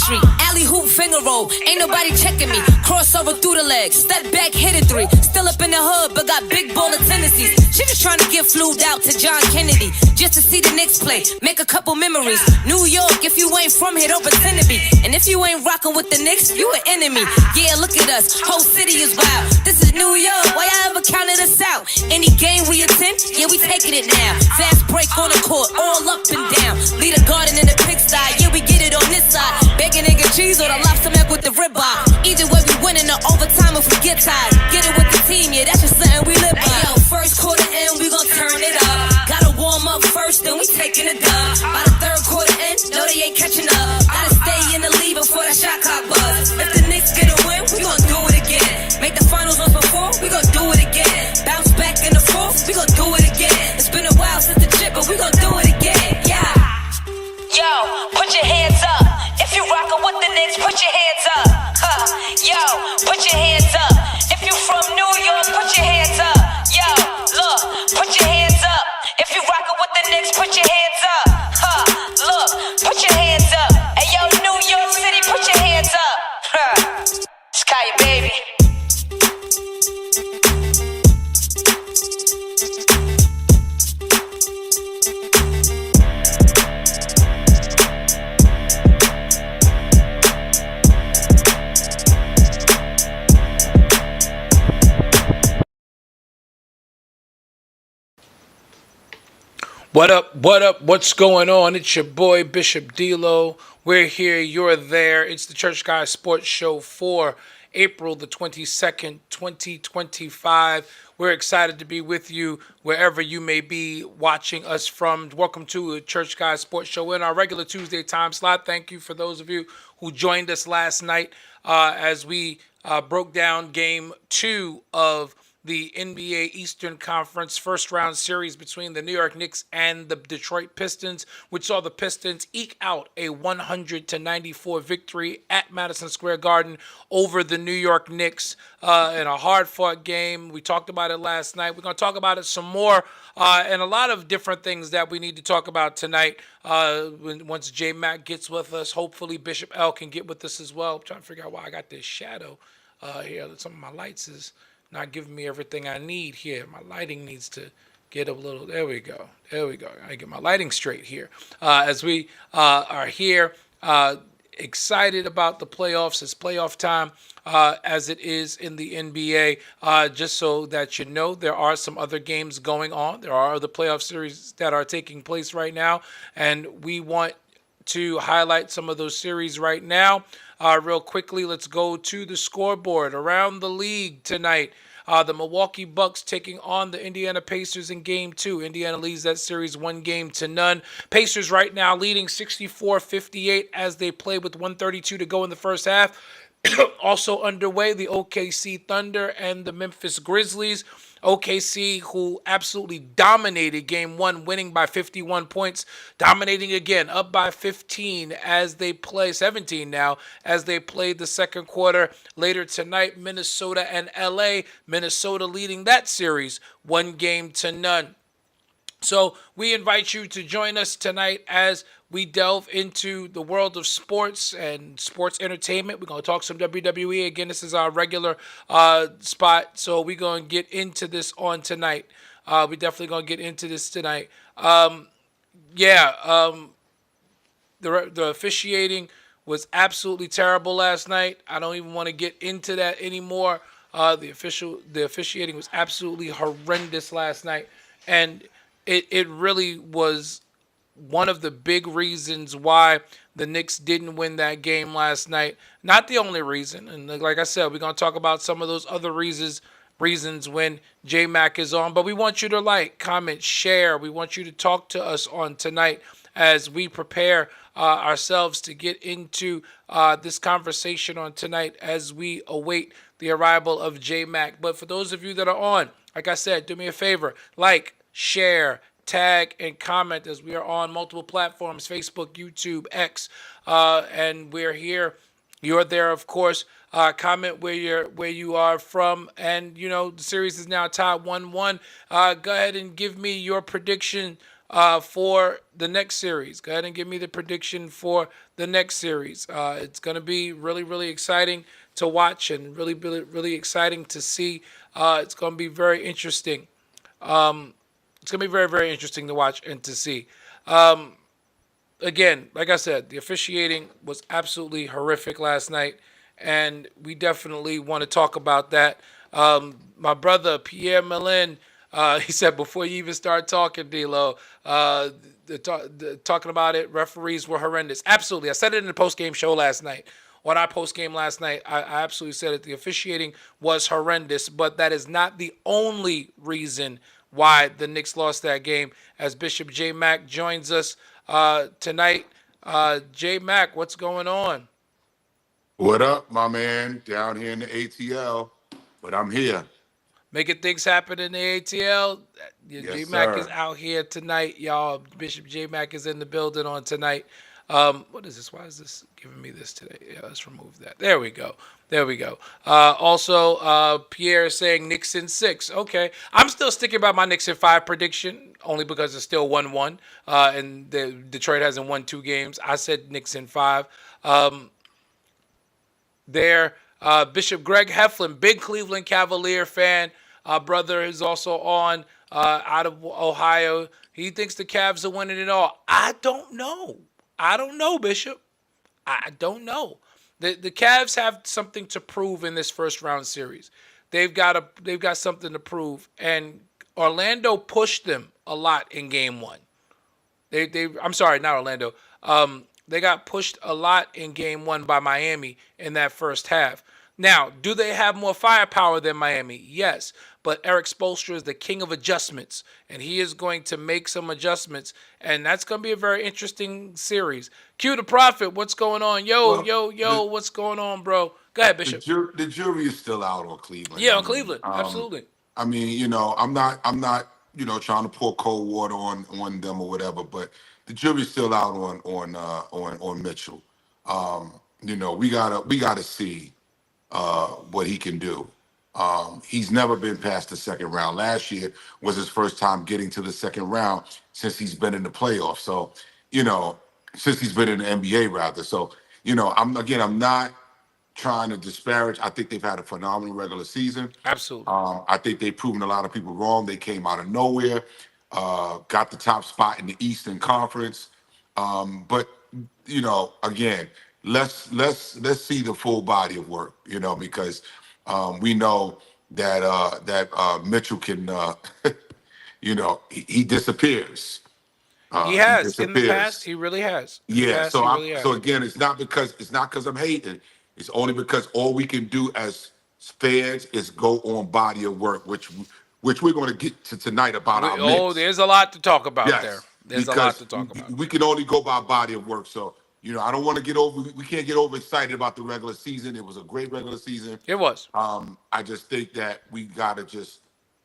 street. Alley hoop finger roll, ain't nobody checking me. Crossover through the legs, step back, hit it three. Still up in the hood, but got big baller tendencies. She just trying to get flued out to John Kennedy, just to see the Knicks play, make a couple memories. New York, if you ain't from here, don't pretend to be. And if you ain't rocking with the Knicks, you an enemy. Yeah, look at us, whole city is wild. This is New York, why y'all ever counted us out? Any game we attend, yeah, we taking it now. Fast break on the court, all up and down. Lead a garden in the pigsty, yeah, we get it on this side. Bacon, egg, and cheese, or the lobster mac with the ribeye. Either way, we winning the overtime if we get tired. Get it with the team, yeah, that's just something we live by. Hey, yo, first quarter in, we gon' turn it up. Gotta warm up first, then we taking it dub. By the third quarter in, no, they ain't catching up. Gotta stay in the lead before that shot clock buzz. If the Knicks get a win, we gon' do it again. Make the finals once before, we gon' do it again. Bounce back in the fourth, we gon' do it again. It's been a while since the chip, but we gon' do it again, yeah. Yo, put your hands up. If you rockin' with the Knicks, put your hands up. Yo, put your hands up. If you from New York, put your hands up. Yo, look, put your hands up. If you rockin' with the Knicks, put your hands up. Look, put your hands up. Hey, yo, New York City, put your hands up. Sky, baby. What up, what up, what's going on? It's your boy, Bishop D-Lo. We're here, you're there. It's the Church Guy Sports Show for April the 22nd, 2025. We're excited to be with you wherever you may be watching us from. Welcome to the Church Guy Sports Show in our regular Tuesday time slot. Thank you for those of you who joined us last night as we broke down Game 2 of the NBA Eastern Conference first round series between the New York Knicks and the Detroit Pistons, which saw the Pistons eke out a 100-94 victory at Madison Square Garden over the New York Knicks in a hard-fought game. We talked about it last night. We're going to talk about it some more and a lot of different things that we need to talk about tonight once J Mac gets with us. Hopefully Bishop L can get with us as well. I'm trying to figure out why I got this shadow here. Some of my lights is not giving me everything I need here. My lighting needs to get a little, there we go. I get my lighting straight here. As we are here, excited about the playoffs. It's playoff time as it is in the NBA. Just so that you know, there are some other games going on. There are other playoff series that are taking place right now, and we want to highlight some of those series right now. Real quickly, let's go to the scoreboard. Around the league tonight, the Milwaukee Bucks taking on the Indiana Pacers in Game 2. Indiana leads that series 1-0. Pacers right now leading 64-58 as they play with 1:32 to go in the first half. Also underway, the OKC Thunder and the Memphis Grizzlies. OKC, who absolutely dominated Game 1, winning by 51 points, dominating again, up by 15 as they play, 17 now, as they play the second quarter. Later tonight, Minnesota and LA. Minnesota leading that series 1-0. So we invite you to join us tonight as we delve into the world of sports and sports entertainment. We're going to talk some WWE. Again, this is our regular spot, so we're going to get into this on tonight. We're definitely going to get into this tonight. The officiating was absolutely terrible last night. I don't even want to get into that anymore. The officiating was absolutely horrendous last night, and it really was one of the big reasons why the Knicks didn't win that game last night. Not the only reason. And like I said, we're going to talk about some of those other reasons when J-Mac is on. But we want you to like, comment, share. We want you to talk to us on tonight as we prepare ourselves to get into this conversation on tonight as we await the arrival of J-Mac. But for those of you that are on, like I said, do me a favor. Like, share, tag, and comment as we are on multiple platforms, Facebook, YouTube, X, and we're here. You're there, of course. Comment where you are from, and the series is now tied 1-1. Go ahead and give me your prediction for the next series. Go ahead and give me the prediction for the next series. It's going to be really, really exciting to watch and really, really, really exciting to see. It's going to be very interesting. It's going to be very, very interesting to watch and to see. Again, like I said, the officiating was absolutely horrific last night, and we definitely want to talk about that. My brother Pierre Melin, he said before you even start talking, D'Lo, talking about it, referees were horrendous. Absolutely, I said it in the post game show last night. On our post game last night, I absolutely said it. The officiating was horrendous, but that is not the only reason why the Knicks lost that game. As Bishop J Mack joins us tonight. J Mac, what's going on? What up, my man? Down here in the ATL, but I'm here. Making things happen in the ATL. J Yes, Mac is sir. out here tonight, y'all. Bishop J Mac is in the building on tonight. What is this? Why is this giving me this today? Yeah, let's remove that. There we go. There we go. Also, Pierre is saying Knicks in 6. Okay, I'm still sticking by my Knicks in 5 prediction, only because it's still 1-1, and Detroit hasn't won 2 games. I said Knicks in 5. There, Bishop Greg Heflin, big Cleveland Cavalier fan. Brother is also on out of Ohio. He thinks the Cavs are winning it all. I don't know. I don't know, Bishop. I don't know. The Cavs have something to prove in this first round series. They've got something to prove, and Orlando pushed them a lot in game 1. I'm sorry, not Orlando. They got pushed a lot in game 1 by Miami in that first half. Now, do they have more firepower than Miami? Yes, but Eric Spoelstra is the king of adjustments, and he is going to make some adjustments, and that's going to be a very interesting series. Q the Prophet, what's going on? Yo, Well, yo, yo, the what's going on, bro? Go ahead, Bishop. the jury is still out on Cleveland. Yeah, on Cleveland, absolutely. I'm not trying to pour cold water on them or whatever, but the jury's still out on Mitchell. We gotta see what he can do. He's never been past the second round. Last year was his first time getting to the second round since he's been in the playoffs. So, you know, since he's been in the NBA rather. So, I'm not trying to disparage. I think they've had a phenomenal regular season. Absolutely. I think they've proven a lot of people wrong. They came out of nowhere, got the top spot in the Eastern Conference. But again, let's see the full body of work. Because we know that Mitchell can. He disappears. He He has in the past. disappears. He really has. In the Yeah. past, So he I really so has. again, it's not because I'm hating. It's only because all we can do as fans is go on body of work, which we're going to get to tonight about our Knicks. There's a lot to talk about there. Yes, There's a lot because to talk about. we can only go by body of work. So I don't want to get over. We can't get overexcited about the regular season. It was a great regular season. It was. I just think that we got to just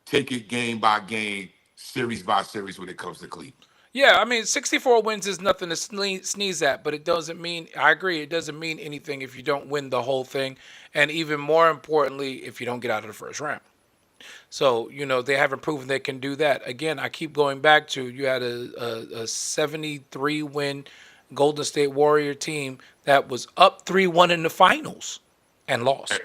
take it game by game, series by series when it comes to Cleveland. Yeah, I mean, 64 wins is nothing to sneeze at, but it doesn't mean, I agree, it doesn't mean anything if you don't win the whole thing. And even more importantly, if you don't get out of the first round. So, they haven't proven they can do that. Again, I keep going back to you had a 73 win Golden State Warrior team that was up 3-1 in the finals and lost.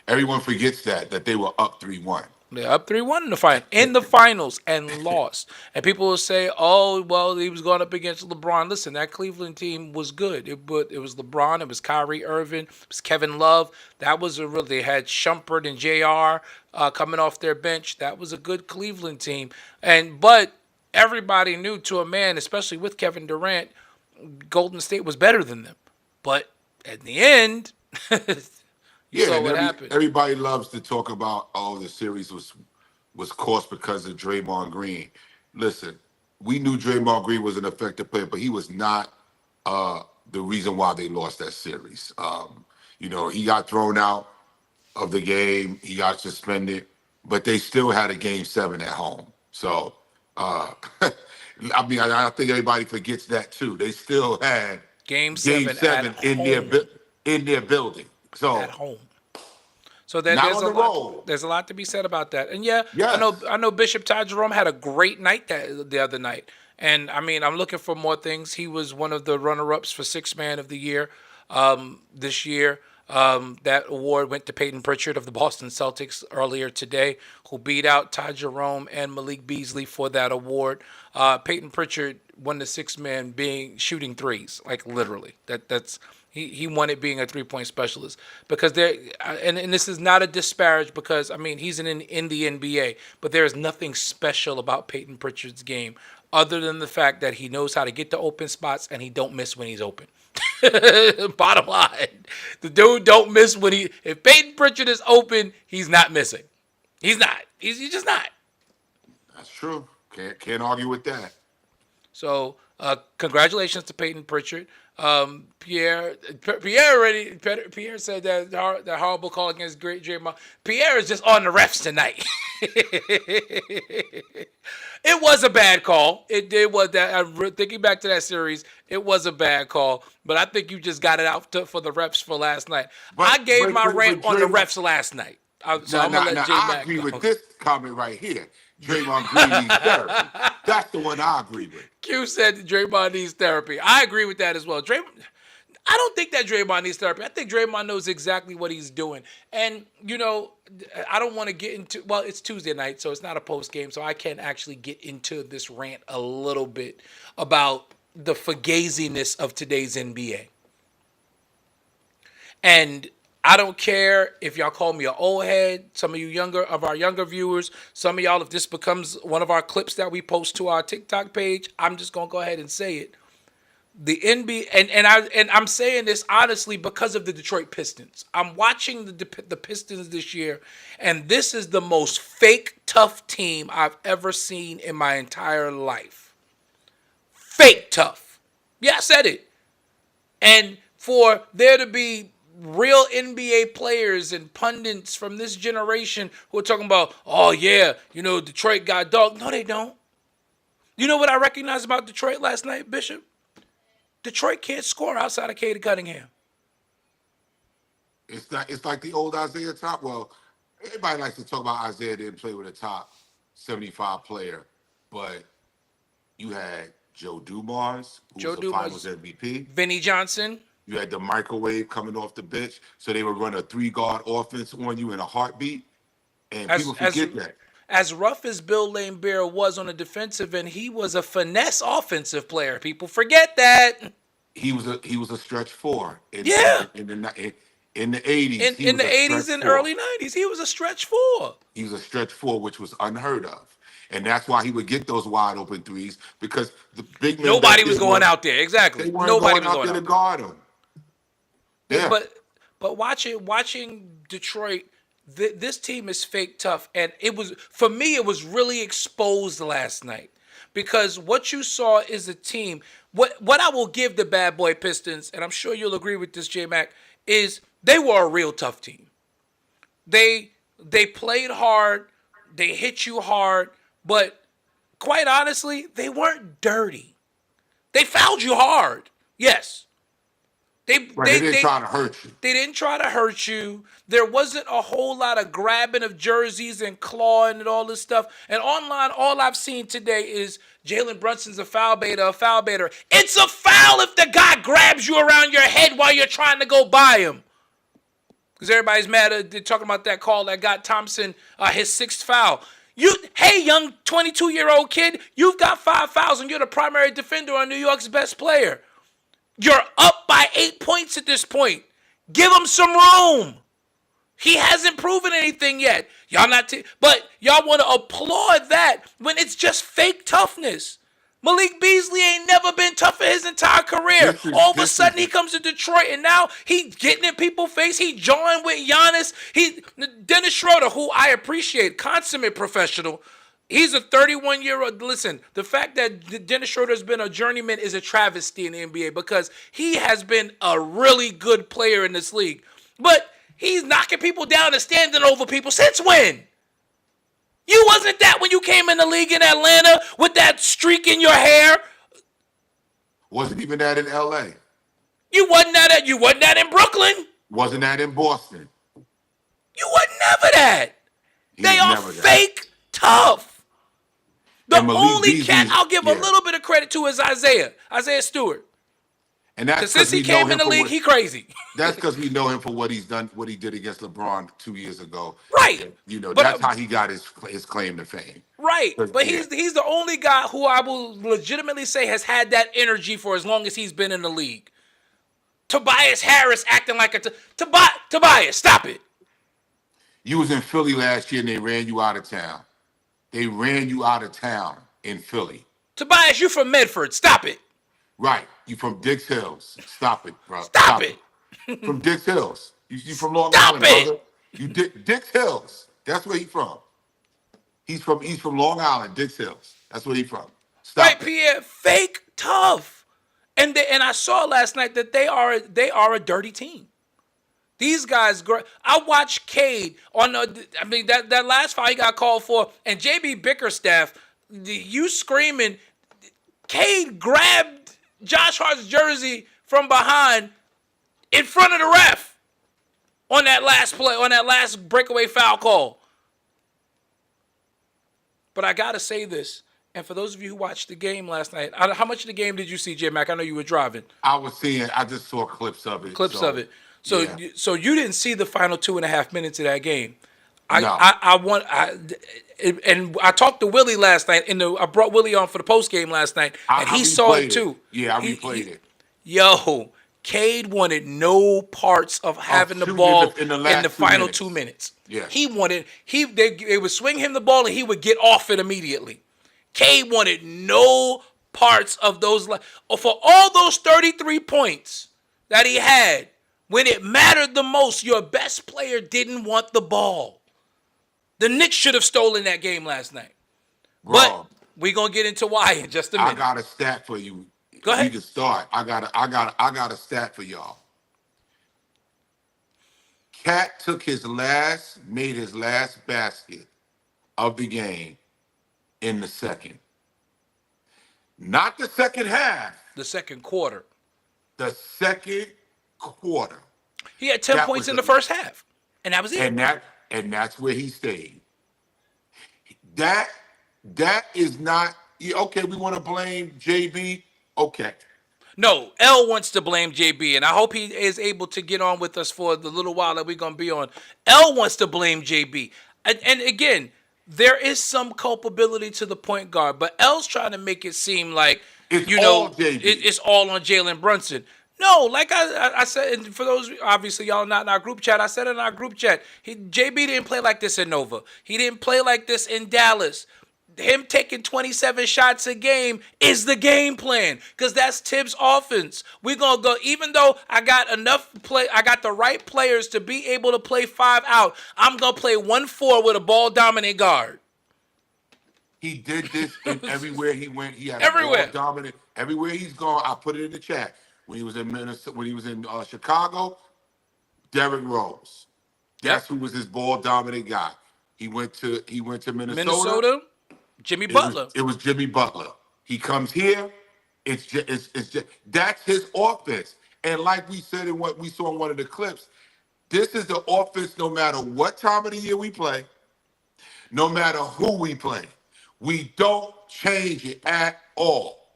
Everyone forgets that they were up 3-1. They're up 3-1 in the finals and lost. And people will say, "Oh, well, he was going up against LeBron." Listen, that Cleveland team was good. It was LeBron, it was Kyrie Irving, it was Kevin Love. That was a real. They had Shumpert and Jr. Coming off their bench. That was a good Cleveland team. But everybody knew to a man, especially with Kevin Durant, Golden State was better than them. But at the end, you Yeah, saw and what happened. everybody loves to talk about, oh, the series was cost because of Draymond Green. Listen, we knew Draymond Green was an effective player, but he was not the reason why they lost that series. He got thrown out of the game, he got suspended, but they still had a game 7 at home. So, I think everybody forgets that too. They still had Game game 7 at 7 home. in their building. At So home. So Not on the road. there's a lot to be said about that. And yeah, Yes. I know Bishop Ty Jerome had a great night the other night. And I mean, I'm looking for more things. He was one of the runner-ups for Sixth Man of the Year this year. That award went to Peyton Pritchard of the Boston Celtics earlier today, who beat out Ty Jerome and Malik Beasley for that award. Peyton Pritchard won the Sixth Man being shooting threes, like literally. That's he won it being a 3-point specialist because and this is not a disparage because I mean he's in the NBA, but there is nothing special about Peyton Pritchard's game other than the fact that he knows how to get to open spots and he don't miss when he's open. Bottom line, the dude don't miss when if Peyton Pritchard is open, he's not missing. He's not. He's just not. That's true. Can't argue with that. So, congratulations to Peyton Pritchard. Pierre said that horrible call against great Draymond. Pierre is just on the refs tonight. It was a bad call. It was that. I'm thinking back to that series. It was a bad call, but I think you just got it out for the refs for last night. I gave my rant on the refs last night. So I'm gonna let J Mac. I agree with this comment right here. Draymond Green needs therapy. That's the one I agree with. Q said Draymond needs therapy. I agree with that as well. I don't think that Draymond needs therapy. I think Draymond knows exactly what he's doing. And, I don't want to get into, well, it's Tuesday night, so it's not a post game, so I can actually get into this rant a little bit about the fugaziness of today's NBA. And I don't care if y'all call me an old head, some of our younger viewers, some of y'all, if this becomes one of our clips that we post to our TikTok page, I'm just going to go ahead and say it. The NBA, and I'm saying this honestly because of the Detroit Pistons. I'm watching the Pistons this year, and this is the most fake tough team I've ever seen in my entire life. Fake tough. Yeah, I said it. And for there to be real NBA players and pundits from this generation who are talking about, oh yeah, Detroit got dog. No, they don't. You know what I recognized about Detroit last night, Bishop? Detroit can't score outside of Cade Cunningham. It's like the old Isaiah Top. Well, everybody likes to talk about Isaiah didn't play with a top 75 player, but you had Joe Dumars, who was the Finals MVP. Vinnie Johnson. You had the microwave coming off the bench, so they would run a 3-guard offense on you in a heartbeat, and people forget that. As rough as Bill Laimbeer was on the defensive end, he was a finesse offensive player. People forget that. He was a stretch 4. In the 80s. In the 80s and early 90s, he was a stretch 4. He was a stretch 4, which was unheard of. And that's why he would get those wide open threes, because the big men. Nobody was going out there. Exactly. Nobody was going out there to guard him. Yeah. But watching Detroit, this team is fake tough, and it was really exposed last night, because what you saw is a team. What I will give the bad boy Pistons, and I'm sure you'll agree with this, J Mac, is they were a real tough team. They played hard, they hit you hard, but quite honestly, they weren't dirty. They fouled you hard, yes. They didn't try to hurt you. They didn't try to hurt you. There wasn't a whole lot of grabbing of jerseys and clawing and all this stuff. And online, all I've seen today is Jalen Brunson's a foul baiter. It's a foul if the guy grabs you around your head while you're trying to go by him. Because everybody's mad. They're talking about that call that got Thompson his 6th foul. Hey, young 22-year-old kid, you've got 5 fouls and you're the primary defender on New York's best player. You're up by 8 points at this point. Give him some room. He hasn't proven anything yet. But y'all want to applaud that when it's just fake toughness. Malik Beasley ain't never been tough in his entire career. All of a sudden, he comes to Detroit, and now he's getting in people's face. He joined with Giannis. Dennis Schroeder, who I appreciate, consummate professional. He's a 31-year-old. Listen, the fact that Dennis Schroeder has been a journeyman is a travesty in the NBA, because he has been a really good player in this league. But he's knocking people down and standing over people. Since when? You wasn't that when you came in the league in Atlanta with that streak in your hair. Wasn't even that in L.A. You wasn't that in Brooklyn. Wasn't that in Boston. You were never that. He They was are never that. fake tough. The And Malik only cat Beasley- I'll give a yeah. little bit of credit to is Isaiah Stewart. And that's Because since because he we know came in him the for league, what, he crazy. that's because we know him for what he's done, what he did against LeBron 2 years ago. Right. And, you know, But- that's how he got his claim to fame. Right. But Yeah. he's the only guy who I will legitimately say has had that energy for as long as he's been in the league. Tobias Harris acting like a Tobias, stop it. You was in Philly last year and they ran you out of town. They ran you out of town in Philly. Tobias, you from Medford. Stop it. Right. You from Dix Hills. Stop it, bro. Stop it. From Dix Hills. You from Long Stop Island, it. brother. You Dix Hills. That's where he from. He's from Long Island, Dix Hills. That's where he from. Stop Right, it. Pierre. Fake tough. And I saw last night that they are a dirty team. These guys, I watched Cade on that last foul he got called for, and JB Bickerstaff, you screaming, Cade grabbed Josh Hart's jersey from behind in front of the ref on that last play, on that last breakaway foul call. But I gotta say this, and for those of you who watched the game last night, how much of the game did you see, J Mac? I know you were driving. I just saw clips of it. So yeah. so you didn't see the final 2.5 minutes of that game. No. And I talked to Willie last night. I brought Willie on for the post game last night, and he saw it replayed too. Yeah, I replayed it. Yo, Cade wanted no parts of having the shooting ball in the in last the 2 final minutes. 2 minutes. Yeah. They would swing him the ball and he would get off it immediately. Cade wanted no parts of those. For all those 33 points that he had, when it mattered the most, your best player didn't want the ball. The Knicks should have stolen that game last night. Bro, But we're gonna get into why in just a minute. I got a stat for you. Go ahead. You can start. I got a stat for y'all. Cat made his last basket of the game in the second. Not the second half, The second quarter. the second quarter. He had 10 That points was in the it. first half. And that was it. And that's where he stayed. That is not okay. We want to blame JB. Okay. No, L wants to blame JB, and I hope he is able to get on with us for the little while that we're going to be on. L wants to blame JB. And again, there is some culpability to the point guard, but L's trying to make it seem like, It's all JB. it's all on Jalen Brunson. No, like I said, and for those, obviously y'all not in our group chat, I said in our group chat, JB didn't play like this in Nova. He didn't play like this in Dallas. Him taking 27 shots a game is the game plan because that's Tibbs' offense. We're going to go, even though I got I got the right players to be able to play 5 out, I'm going to play 1-4 with a ball dominant guard. He did this in everywhere he went. He had Everywhere. a ball dominant. Everywhere he's gone, I put it in the chat. When he was in Minnesota, when he was in Chicago, Derrick Rose. That's who was his ball dominant guy. He went to Minnesota. Jimmy Butler. It was Jimmy Butler. He comes here. It's just that's his offense. And like we said in what we saw in one of the clips, this is the offense. No matter what time of the year we play, no matter who we play, we don't change it at all.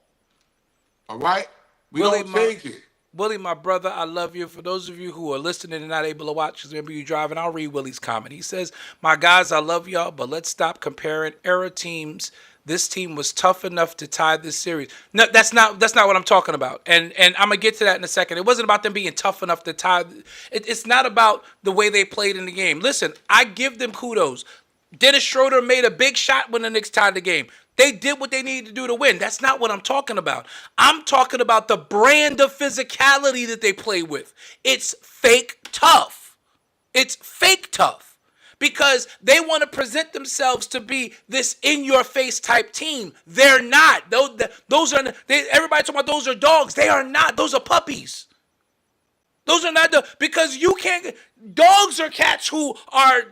All right, we Willie, don't change it. Willie, my brother, I love you. For those of you who are listening and not able to watch, because maybe you're driving, I'll read Willie's comment. He says, my guys, I love y'all, but let's stop comparing era teams. This team was tough enough to tie this series. No, that's not what I'm talking about. And I'm going to get to that in a second. It wasn't about them being tough enough to tie. It's not about the way they played in the game. Listen, I give them kudos. Dennis Schroeder made a big shot when the Knicks tied the game. They did what they needed to do to win. That's not what I'm talking about. I'm talking about the brand of physicality that they play with. It's fake tough. It's fake tough because they want to present themselves to be this in-your-face type team. They're not. Those are everybody talking about those are dogs. They are not. Those are puppies. Those are not because you can't. Dogs are cats who are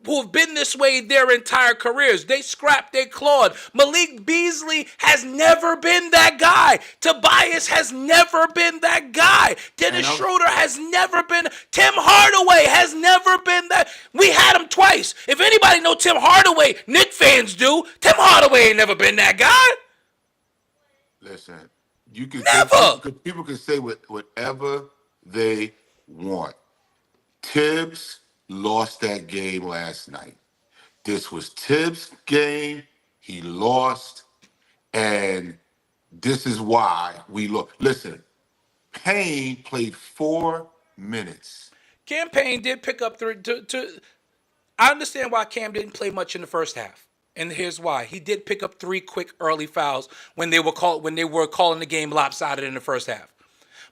who have been this way their entire careers. They scrapped, they clawed. Malik Beasley has never been that guy. Tobias has never been that guy. Dennis Schroeder has never been. Tim Hardaway has never been that. We had him twice. If anybody know Tim Hardaway, Knick fans do. Tim Hardaway ain't never been that guy. Listen, you can Never. people can say whatever they want. Tibbs lost that game last night. This was Tibbs' game. He lost, and this is why we lost. Listen, Payne played 4 minutes. Cam Payne did pick up three. I understand why Cam didn't play much in the first half, and here's why: he did pick up 3 quick early fouls when they were calling the game lopsided in the first half.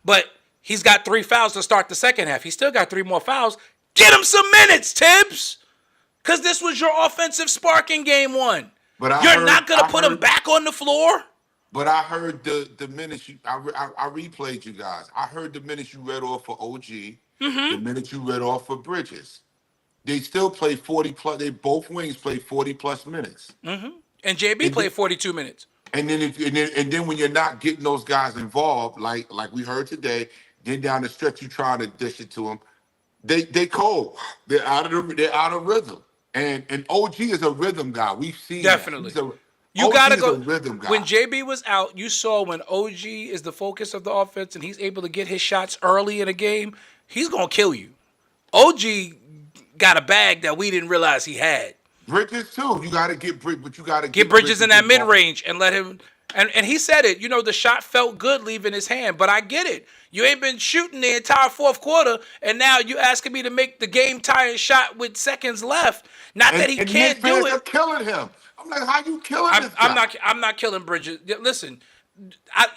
But he's got 3 fouls to start the second half. He still got 3 more fouls. Get him some minutes, Tibbs, because this was your offensive spark in game 1. But you're not gonna put him back on the floor. But I heard the minutes I replayed you guys. I heard the minutes you read off for OG, the minutes you read off for Bridges. They still played 40 plus. They both wings played 40 plus minutes. And JB played 42 minutes. And then when you're not getting those guys involved, like we heard today, then down the stretch you trying to dish it to them, they cold. They're out of rhythm. And OG is a rhythm guy. We've seen Definitely. You OG gotta is go. a rhythm guy. When JB was out, you saw when OG is the focus of the offense and he's able to get his shots early in a game, he's gonna kill you. OG got a bag that we didn't realize he had. Bridges too. You gotta get Bridges, but you gotta Get Bridges in that mid range and let him. And he said it. You know, the shot felt good leaving his hand, but I get it. You ain't been shooting the entire fourth quarter, and now you asking me to make the game-tying shot with seconds left. Not that he can't do it. They're killing him. I'm like, how you killing this I'm guy? I'm not killing Bridges. Listen,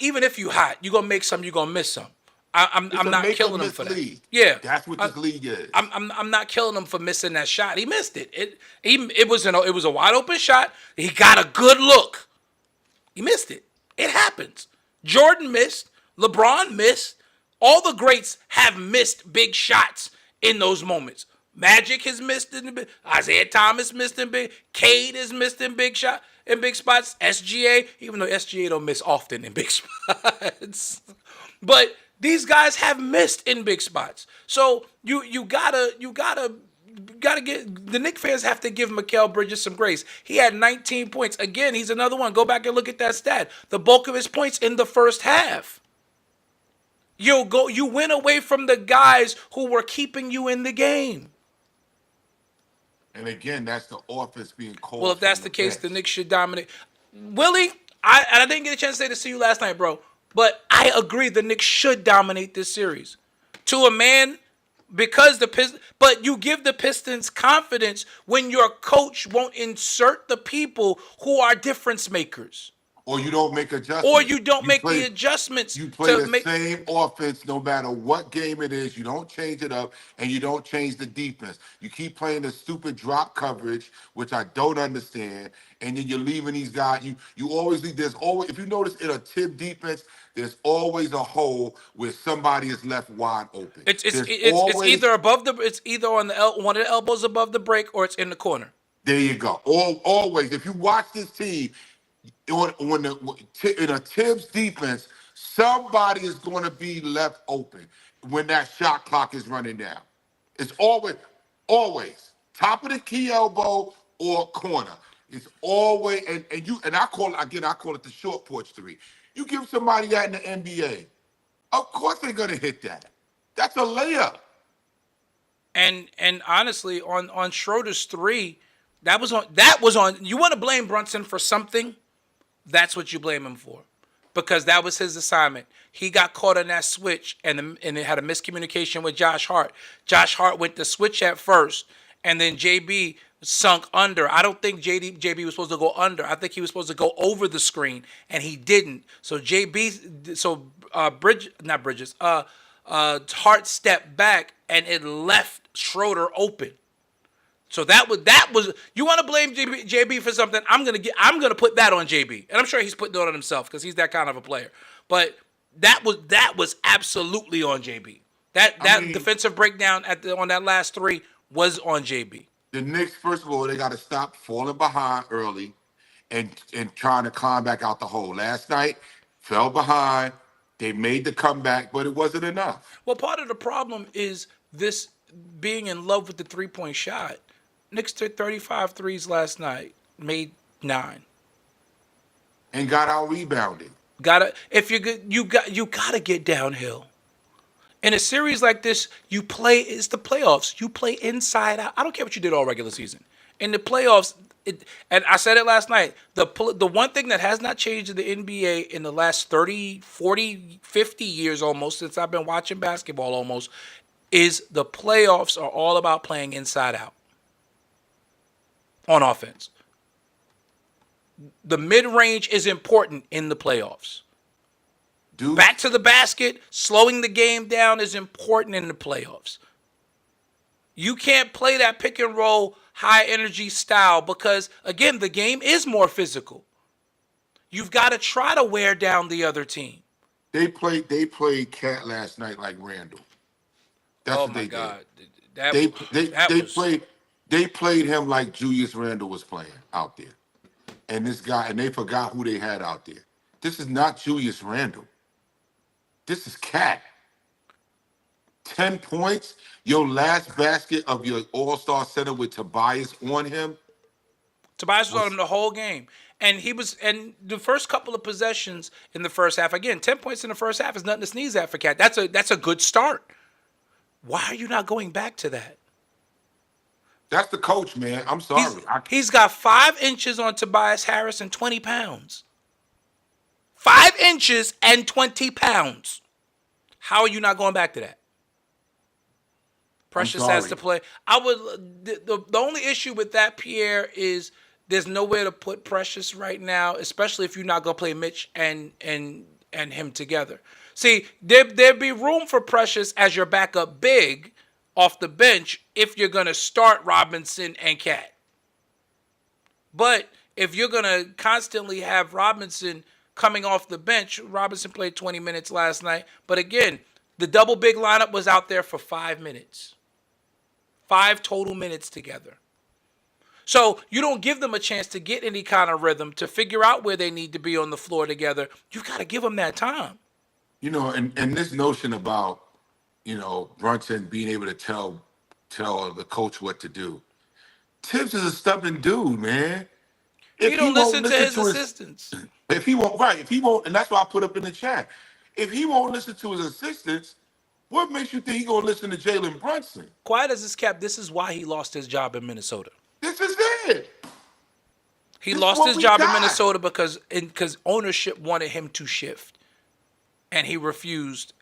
even if you hot, you gonna make some, you gonna miss some. I'm not killing him for that. League. Yeah, That's what this league is. I'm not killing him for missing that shot. He missed it. It was a wide open shot. He got a good look. He missed it. It happens. Jordan missed. LeBron missed. All the greats have missed big shots in those moments. Magic has missed in the Isaiah Thomas missed in big. Cade has missed in big spots. SGA, even though SGA don't miss often in big spots, but these guys have missed in big spots. So you gotta get the Knicks fans have to give Mikal Bridges some grace. He had 19 points. Again, he's another one. Go back and look at that stat. The bulk of his points in the first half. You went away from the guys who were keeping you in the game. And again, that's the offense being cold. Well, if that's the case, the Knicks should dominate. Willie, I didn't get a chance to say this to you last night, bro, but I agree the Knicks should dominate this series. To a man, because but you give the Pistons confidence when your coach won't insert the people who are difference makers. Or you don't make adjustments. Or you don't make the adjustments. You play the same offense no matter what game it is. You don't change it up, and you don't change the defense. You keep playing the stupid drop coverage, which I don't understand, and then you're leaving these guys. You always leave. There's always, if you notice in a tip defense, there's always a hole where somebody is left wide open. It's either above it's either on one of the elbows above the break, or it's in the corner. There you go. Always. If you watch this team, in a Tibbs defense, somebody is going to be left open when that shot clock is running down. It's always top of the key elbow or corner. It's always and I call it the short porch three. You give somebody that in the NBA, of course they're going to hit that. That's a layup. And honestly, on Schroeder's three, that was on. You want to blame Brunson for something? That's what you blame him for, because that was his assignment. He got caught in that switch, and it had a miscommunication with Josh Hart. Josh Hart went to switch at first, and then JB sunk under. I don't think JB was supposed to go under. I think he was supposed to go over the screen, and he didn't. So Hart stepped back, and it left Schroeder open. So that was you want to blame JB for something? I'm gonna put that on JB, and I'm sure he's putting it on himself because he's that kind of a player. But that was absolutely on JB. That defensive breakdown on that last three was on JB. The Knicks, first of all, they got to stop falling behind early and trying to climb back out the hole. Last night, fell behind. They made the comeback, but it wasn't enough. Well, part of the problem is this being in love with the 3-point shot. Knicks took 35 threes last night, made 9. And got out rebounded. If you're good, you gotta get downhill. In a series like this, it's the playoffs. You play inside out. I don't care what you did all regular season. In the playoffs, and I said it last night, the one thing that has not changed in the NBA in the last 30, 40, 50 years almost, since I've been watching basketball almost, is the playoffs are all about playing inside out on offense. The mid-range is important in the playoffs. Dude, Back to the basket, slowing the game down is important in the playoffs. You can't play that pick and roll high energy style because, again, the game is more physical. You've got to try to wear down the other team. they played Cat last night like Randall. That's Oh what my they God. did. They played him like Julius Randle was playing out there. And they forgot who they had out there. This is not Julius Randle. This is Cat. 10 points. Your last basket of your all-star center with Tobias on him. Tobias was on him the whole game. And the first couple of possessions in the first half, again, 10 points in the first half is nothing to sneeze at for Cat. That's a good start. Why are you not going back to that? That's the coach, man. I'm sorry. He's got 5 inches on Tobias Harris and 20 pounds. 5 inches and 20 pounds. How are you not going back to that? Precious has to play. The only issue with that, Pierre, is there's nowhere to put Precious right now, especially if you're not gonna play Mitch and him together. See, there'd be room for Precious as your backup big off the bench if you're gonna start Robinson and Cat. But if you're gonna constantly have Robinson coming off the bench, Robinson played 20 minutes last night. But again, the double big lineup was out there for 5 minutes. 5 total minutes together. So you don't give them a chance to get any kind of rhythm, to figure out where they need to be on the floor together. You've got to give them that time. And this notion about, Brunson being able to tell the coach what to do. Tibbs is a stubborn dude, man. He don't listen to his assistants. If he won't, and that's why I put up in the chat. If he won't listen to his assistants, what makes you think he's going to listen to Jalen Brunson? Quiet as his cap, this is why he lost his job in Minnesota. This is it. He lost his job in Minnesota because ownership wanted him to shift, and he refused.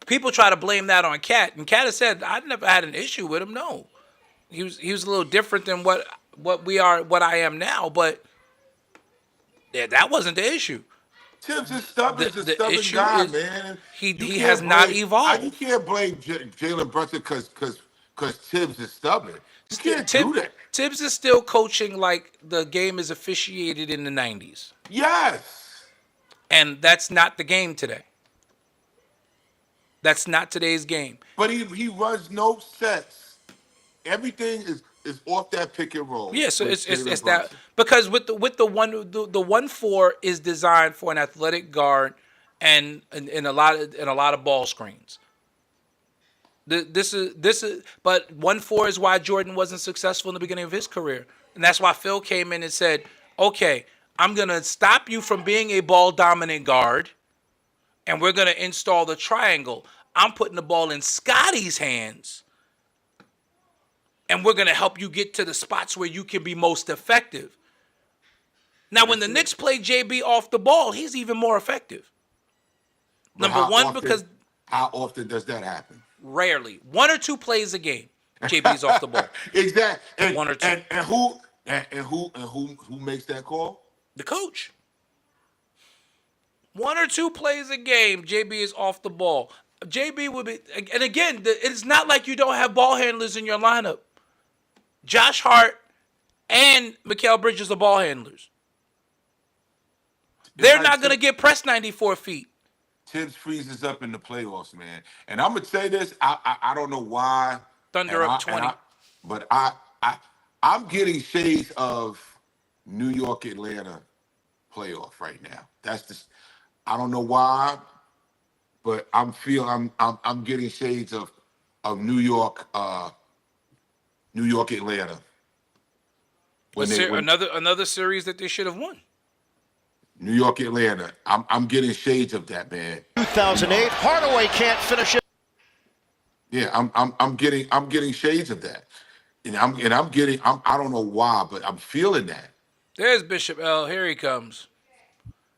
People try to blame that on Cat, and Cat has said, "I never had an issue with him. No, he was a little different than what I am now, but that wasn't the issue." Tibbs is stubborn. He's a stubborn issue guy, is man. He has not evolved. You can't blame Jalen Brunson because Tibbs is stubborn. You can't do that. Tibbs is still coaching like the game is officiated in the 90s. Yes. And that's not the game today. That's not today's game. But he runs no sets. Everything is off that pick and roll. Yeah, so it's that, because with the 1-4 is designed for an athletic guard and a lot of ball screens. This is but 1-4 is why Jordan wasn't successful in the beginning of his career. And that's why Phil came in and said, "Okay, I'm going to stop you from being a ball dominant guard, and we're going to install the triangle. I'm putting the ball in Scotty's hands, and we're going to help you get to the spots where you can be most effective." Now, when the Knicks play JB off the ball, he's even more effective. But because how often does that happen? Rarely. 1 or 2 plays a game, JB's off the ball. Exactly. And, 1 or 2. And who makes that call? The coach. 1 or 2 plays a game, JB is off the ball. JB would be, and again, it's not like you don't have ball handlers in your lineup. Josh Hart and Mikal Bridges are ball handlers. They're not going to get pressed 94 feet. Tibbs freezes up in the playoffs, man. And I'm gonna say this: I don't know why. Thunder up 20. But I I'm getting shades of New York Atlanta playoff right now. That's just I don't know why, but I'm getting shades of New York Atlanta when Another series that they should have won. New York Atlanta. I'm getting shades of that, man. 2008, Hardaway can't finish it. Yeah, I'm getting shades of that. And I don't know why, but I'm feeling that. There's Bishop L. Here he comes.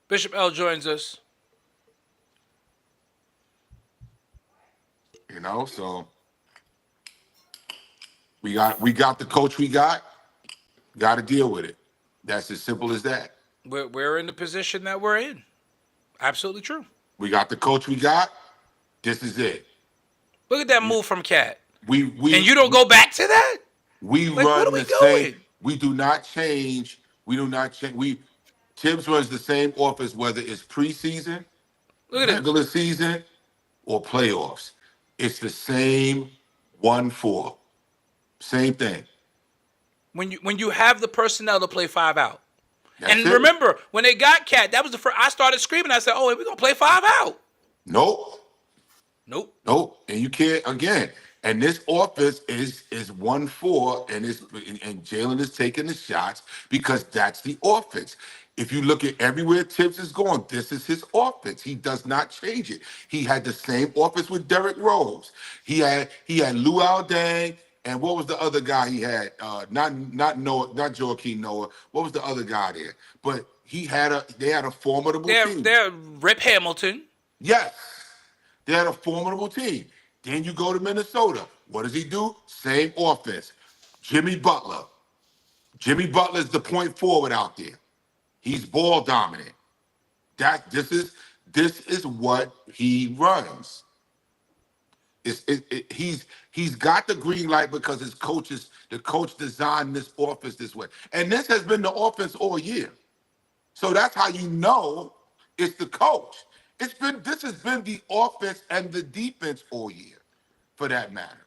Bishop L joins us. You know, so we got the coach we got to deal with it. That's as simple as that. We're in the position that we're in. Absolutely true. We got the coach we got. This is it. Look at that move from Cat. We and you don't go back to that? We like, run what are we the doing? same. We do not change. We do not change. Tibbs runs the same offense whether it's preseason, regular season, or playoffs. It's the same 1-4. Same thing. When you have the personnel to play 5 out. That's and it. remember, when they got Cat, that was the first I started screaming. I said, "Oh, we're gonna play 5 out." Nope. Nope. And you can't again. And this offense is 1-4, and Jalen is taking the shots because that's the offense. If you look at everywhere Tibbs is going, this is his offense. He does not change it. He had the same offense with Derrick Rose. He had Luau Deng, and what was the other guy he had? Not Noah, not Joakim Noah. What was the other guy there? But they had a formidable team. They're Rip Hamilton. Yes. They had a formidable team. Then you go to Minnesota. What does he do? Same offense. Jimmy Butler. Jimmy Butler is the point forward out there. He's ball dominant. This is what he runs. He's got the green light because the coach designed this offense this way. And this has been the offense all year. So that's how you know it's the coach. This has been the offense and the defense all year, for that matter.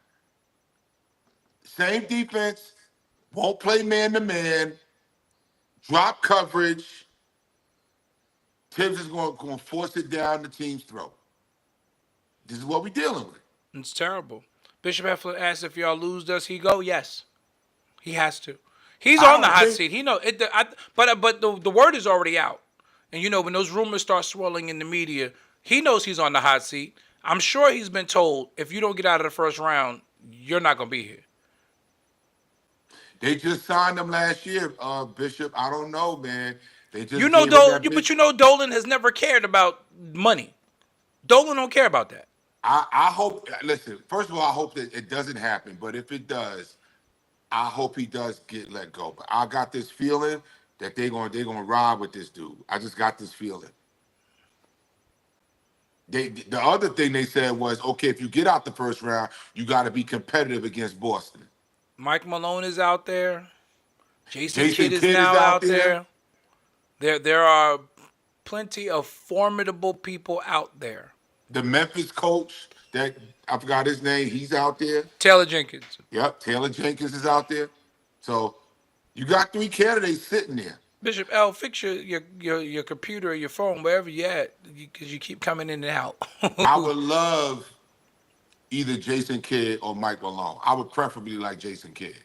Same defense, won't play man-to-man, drop coverage. Tibbs is going to force it down the team's throat. This is what we're dealing with. It's terrible. Bishop Heflin asked if y'all lose, does he go? Yes. He has to. He's on the hot seat. He know it. But the word is already out. And, when those rumors start swirling in the media, he knows he's on the hot seat. I'm sure he's been told, if you don't get out of the first round, you're not going to be here. They just signed him last year, Bishop. I don't know, man. They just Dolan has never cared about money. Dolan don't care about that. I hope, listen, first of all, I hope that it doesn't happen. But if it does, I hope he does get let go. But I got this feeling that they're gonna ride with this dude. I just got this feeling. The other thing they said was, okay, if you get out the first round, you got to be competitive against Boston. Mike Malone is out there. Jason Kidd is now out there. There are plenty of formidable people out there. The Memphis coach, that I forgot his name, he's out there. Taylor Jenkins. Yep, Taylor Jenkins is out there. So you got 3 candidates sitting there. Bishop L, fix your computer or your phone, wherever you're at, because you keep coming in and out. I would love either Jason Kidd or Mike Malone. I would preferably like Jason Kidd.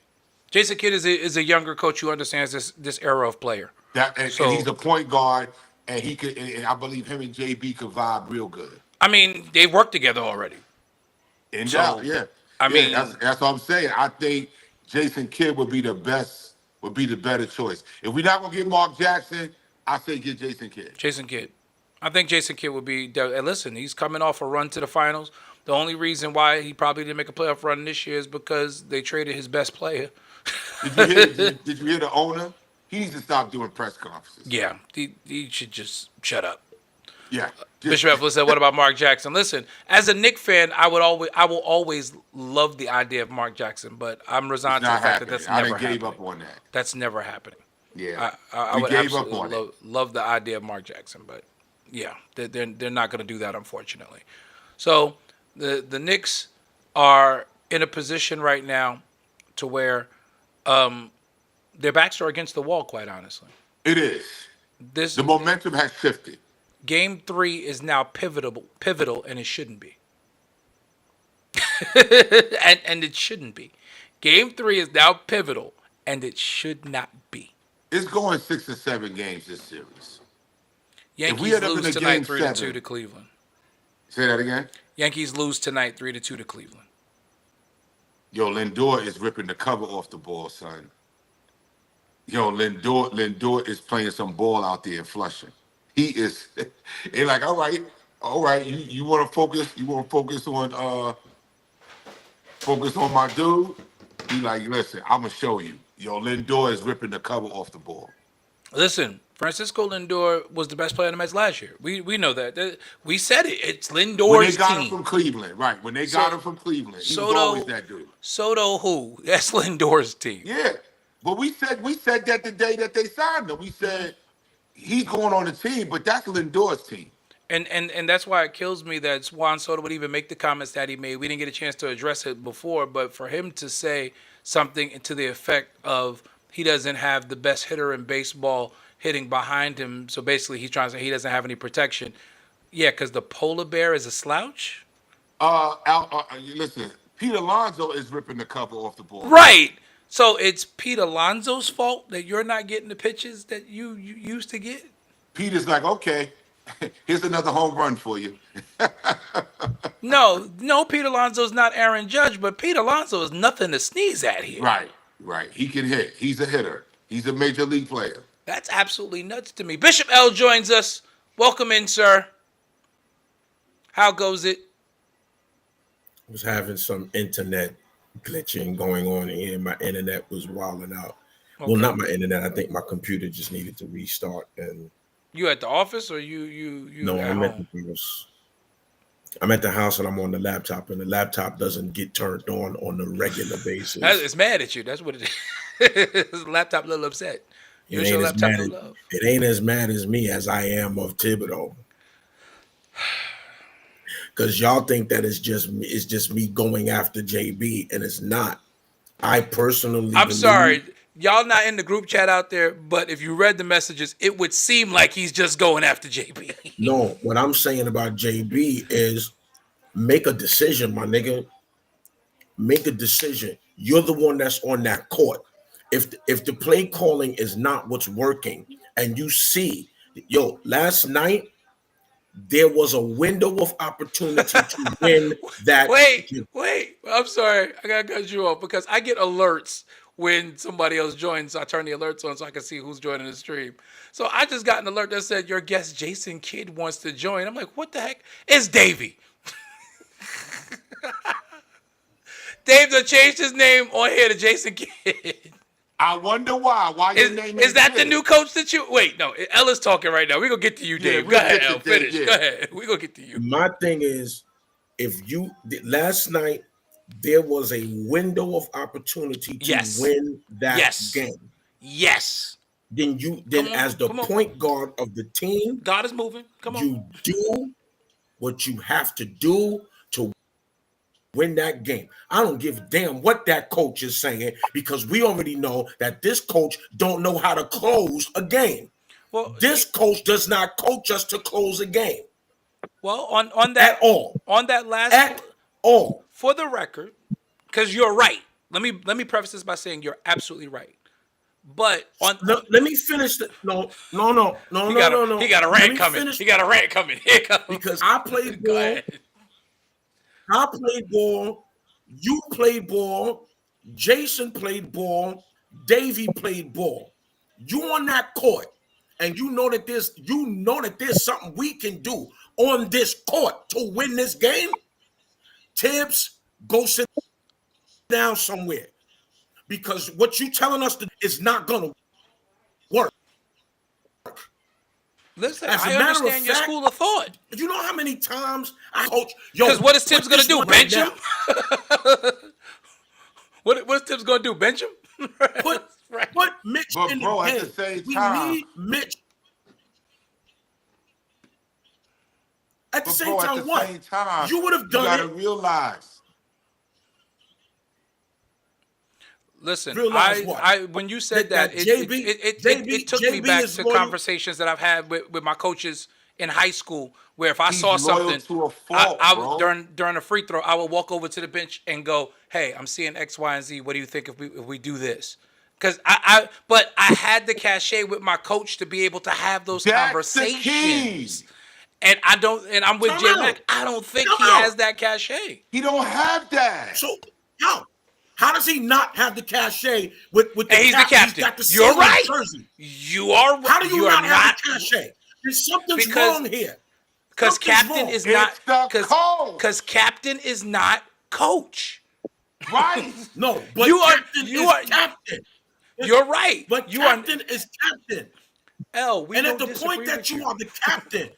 Jason Kidd is a younger coach who understands this era of player. And he's a point guard, and he could. And I believe him and JB could vibe real good. I mean, they've worked together already. In doubt, yeah. I mean, that's what I'm saying. I think Jason Kidd would be the better choice. If we're not gonna get Mark Jackson, I say get Jason Kidd. Jason Kidd. I think Jason Kidd would be. And listen, he's coming off a run to the finals. The only reason why he probably didn't make a playoff run this year is because they traded his best player. Did you hear the owner? He needs to stop doing press conferences. Yeah, he should just shut up. Yeah. Bishop Eflin said, "What about Mark Jackson?" Listen, as a Knicks fan, I will always love the idea of Mark Jackson, but I'm resigned to the fact that that's never happening. I gave up on that. That's never happening. Yeah, I would absolutely love the idea of Mark Jackson, but yeah, they're not going to do that, unfortunately. So the Knicks are in a position right now to where Their backs are against the wall, quite honestly. It is. This The momentum has shifted. game 3 is now pivotal, and it shouldn't be. and it shouldn't be. Game 3 is now pivotal, and it should not be. It's going 6 or 7 games this series. Yankees end up in lose a tonight game 3-2 7 to Cleveland. Say that again. Yankees lose tonight 3-2 to Cleveland. Yo, Lindor is ripping the cover off the ball, son. Yo, Lindor is playing some ball out there in Flushing. He is. They're like, all right. You want to focus? You want to focus on my dude? He like, listen, I'm gonna show you. Yo, Lindor is ripping the cover off the ball. Listen, Francisco Lindor was the best player in the Mets last year. We know that. We said it. It's Lindor's When they got team. him from Cleveland, right? When they got him from Cleveland, he was always that dude. Soto who? That's Lindor's team. Yeah, but we said that the day that they signed him. We said he's going on the team, but that's Lindor's team. And that's why it kills me that Juan Soto would even make the comments that he made. We didn't get a chance to address it before, but for him to say something to the effect of he doesn't have the best hitter in baseball hitting behind him, so basically he's trying to say he doesn't have any protection. Yeah, because the polar bear is a slouch? Listen, Pete Alonso is ripping the cover off the ball. Right. So it's Pete Alonso's fault that you're not getting the pitches that you used to get? Peter's like, okay, here's another home run for you. No, Pete Alonso's not Aaron Judge, but Pete Alonso is nothing to sneeze at here. Right. He can hit. He's a hitter. He's a major league player. That's absolutely nuts to me. Bishop L joins us. Welcome in, sir. How goes it? I was having some internet glitching going on here. My internet was wilding out. Okay. Well, not my internet. I think my computer just needed to restart. And you at the office or you? No, I'm at the house. I'm at the house and I'm on the laptop, and the laptop doesn't get turned on a regular basis. It's mad at you. That's what it is. The laptop a little upset. It ain't as mad as me as I am of Thibodeau. Because y'all think that it's just me going after JB, and it's not. I personally I'm sorry. Y'all not in the group chat out there, but if you read the messages, it would seem like he's just going after JB. No, what I'm saying about JB is make a decision, my nigga. Make a decision. You're the one that's on that court. If the play calling is not what's working, and you see, last night there was a window of opportunity to win that. Wait. I'm sorry. I gotta cut you off because I get alerts when somebody else joins. So I turn the alerts on so I can see who's joining the stream. So I just got an alert that said your guest Jason Kidd wants to join. I'm like, what the heck? It's Davey. Dave done changed his name on here to Jason Kidd. I wonder why. Why your name is that the new coach that you? Wait, no. Ella's talking right now. We're going to get to you, Dave. Go ahead, El. Finish. Go ahead. We're going to get to you. My thing is, last night, there was a window of opportunity to win that game. Yes. Then as the point guard of the team, God is moving. Come on. You do what you have to do to win that game. I don't give a damn what that coach is saying, because we already know that this coach don't know how to close a game. Well, this coach does not coach us to close a game. Well, on that at all. On that last at all. For the record, because you're right. Let me preface this by saying you're absolutely right. But let me finish the no. He got a rant coming. He got a rant coming. Because I played ball. I played ball. You played ball. Jason played ball. Davey played ball. You on that court, and you know that there's something we can do on this court to win this game. Tibbs, go sit down somewhere, because what you telling us is not gonna work. Listen, I understand your school of thought. You know how many times I coach? Because what is Tibbs going to do? Bench him? What is Tibbs going to do? Bench him? Put Mitch in the game. At the same time, we need Mitch. At the same time, what? You would have done it. You got to realize. Listen, Realize what? when you said That that, JB, it took me JB back is to loyal. conversations that I've had with my coaches in high school, where if I He's saw loyal something, to a fault, bro. during a free throw, I would walk over to the bench and go, "Hey, I'm seeing X, Y, and Z. What do you think if we do this?" Because but I had the cachet with my coach to be able to have those That's the key. conversations. And I don't, and I'm with Time J out. Mac. I don't think Time he out. has that cachet. He don't have that. So how does he not have the cachet with the And he's the captain? captain. He's got the You're seal on his right. jersey. You are. How do you are not have the cachet? There's something's Because- wrong here. Because Something's captain wrong. is not It's the coach. because captain is not coach. Right. No, but You are- captain you is are- captain. You're right. But you captain is captain. are L. We And at don't the point disagree that with you are the captain,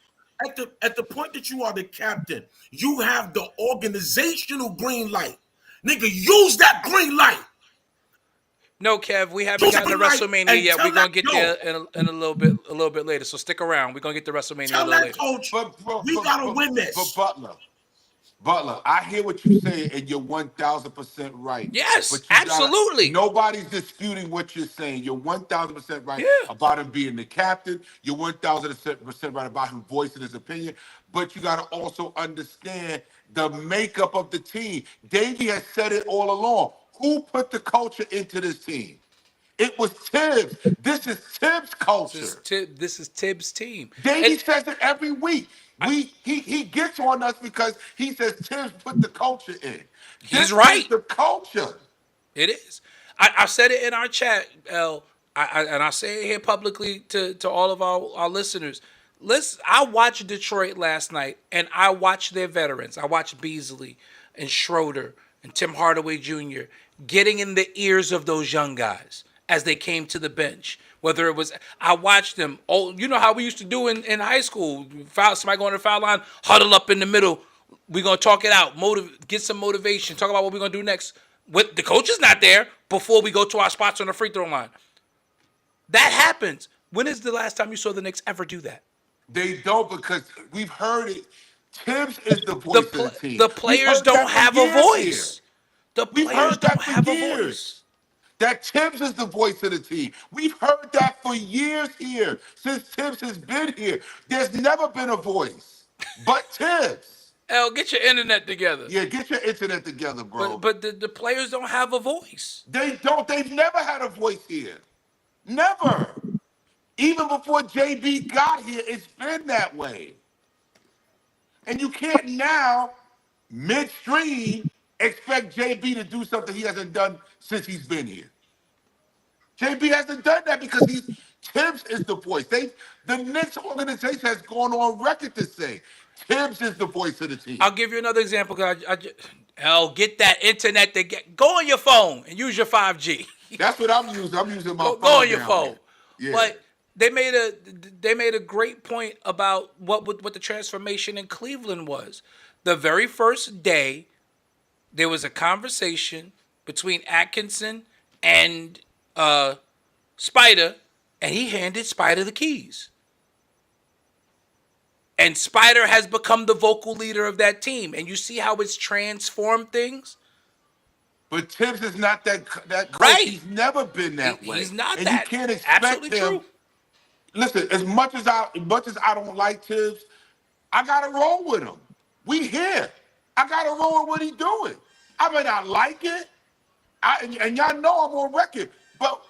at the point that you are the captain, you have the organizational green light. Nigga, use that green light. No, Kev, we haven't Use gotten to that green light WrestleMania and yet. tell We're gonna that- get yo. there in a little bit later. So stick around. We're gonna get to WrestleMania a Tell little that later. coach, But we gotta win this. But Butler, I hear what you're saying, and you're 1,000% right. Yes, But you gotta- absolutely. nobody's disputing what you're saying. You're 1,000% right Yeah. about him being the captain. You're 1,000% right about him voicing his opinion. But you got to also understand the makeup of the team. Davey has said it all along. Who put the culture into this team? It was Tibbs. This is Tibbs' culture. This is Tibbs' team. Davey And- says it every week. He gets on us because he says Tibbs put the culture in. He's right. Is the culture. It is. I said it in our chat, L. And I say it here publicly to all of our listeners. I watched Detroit last night, and I watched their veterans. I watched Beasley and Schroeder and Tim Hardaway Jr. getting in the ears of those young guys as they came to the bench. Whether it was, I watched them. Oh, you know how we used to do in high school. Somebody going to the foul line, huddle up in the middle. We're going to talk it out, get some motivation, talk about what we're going to do next. With the coach is not there before we go to our spots on the free throw line. That happens. When is the last time you saw the Knicks ever do that? They don't, because we've heard it. Tibbs is the voice of the team. The We've players heard don't that for have a years voice. here. The We've players heard that don't for have a years. voice. That Tibbs is the voice of the team. We've heard that for years here, since Tibbs has been here. There's never been a voice but Tibbs. L, get your internet together. Yeah, get your internet together, bro. But the players don't have a voice. They don't. They've never had a voice here. Never. Even before JB got here, it's been that way. And you can't now, midstream, expect JB to do something he hasn't done since he's been here. JB hasn't done that because Tibbs is the voice. The Knicks organization has gone on record to say Tibbs is the voice of the team. I'll give you another example. Hell, get that internet go on your phone and use your 5G. That's what I'm using. I'm using my phone. Go on your down phone. here. Yeah. But they made a great point about what the transformation in Cleveland was. The very first day, there was a conversation between Atkinson and Spider, and he handed Spider the keys. And Spider has become the vocal leader of that team. And you see how it's transformed things? But Tibbs is not that coach. Right. He's never been that way. He's not and that. You can't expect Absolutely him. true. Listen, as much as I don't like Tibbs, I gotta roll with him. We here. I gotta roll with what he's doing. I may not like it, and y'all know I'm on record, but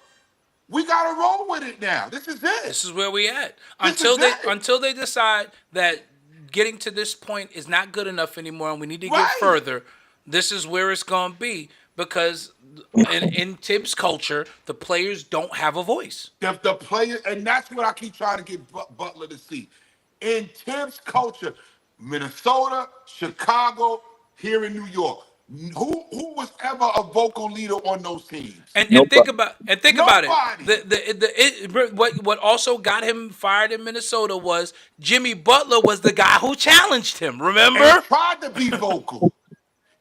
we gotta roll with it now. This is it. This is where we at. This is it. Until they decide that getting to this point is not good enough anymore and we need to Right. get further, this is where it's gonna be. Because in Tibbs' culture, the players don't have a voice. The players, and that's what I keep trying to get Butler to see. In Tibbs' culture, Minnesota, Chicago, here in New York, who was ever a vocal leader on those teams? And Nobody. think about Nobody. it. What also got him fired in Minnesota was Jimmy Butler was the guy who challenged him. Remember? And tried to be vocal.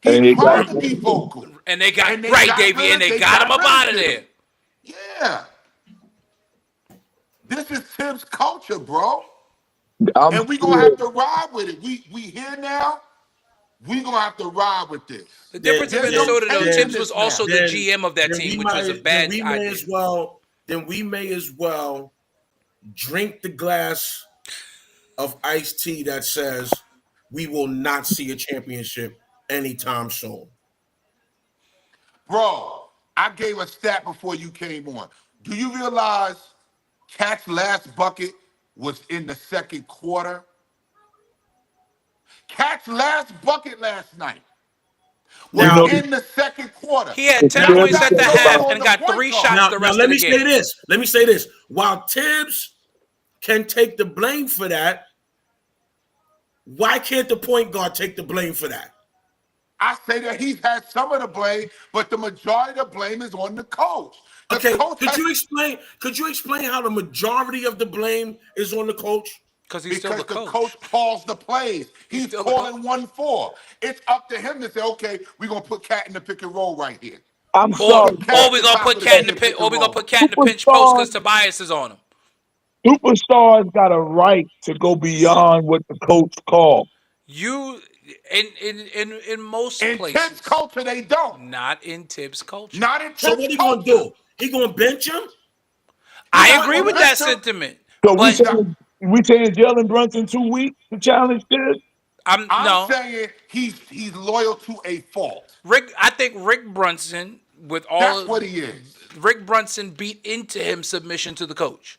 He tried to be vocal. And they got Davey, and they got him up out of there. Yeah. This is Tibbs' culture, bro. I'm And we gonna have to ride with it. We here now. we're gonna have to ride with this. The difference in There's no Minnesota, though, changing Tibbs was this also now. the GM of that team, which was a bad then we may idea. as well. Then we may as well drink the glass of iced tea that says we will not see a championship anytime soon. Bro, I gave a stat before you came on. Do you realize Cat's last bucket was in the second quarter? Cat's last bucket last night was Now- in the second quarter. He had 10 Now, points got at the nobody half on and the got point 3 guard. shots Now, the rest let of the me game. say this. Let me say this. While Tibbs can take the blame for that, why can't the point guard take the blame for that? I say that he's had some of the blame, but the majority of the blame is on the coach. The Okay, coach could has- you explain? Could you explain how the majority of the blame is on the coach? Because he's still because the the coach. coach calls the plays. He's still the calling 1-4. It's up to him to say, okay, we're gonna put Cat in the pick and roll right here. I'm Or, sorry. or we gonna put Cat in the pit, or we gonna put Cat in the pinch post because Tobias is on him. Superstars got a right to go beyond what the coach called. You in most In places, Tibbs' culture, they don't. not in Tibbs' culture. Not in Tibbs' So what he gonna do? He gonna bench him? I not agree gonna with that bench him. sentiment. So we But saying Jalen Brunson 2 weeks to challenge this? I'm no, saying he's loyal to a fault. Rick. I think Rick Brunson, with all That's what he is. Rick Brunson beat into him submission to the coach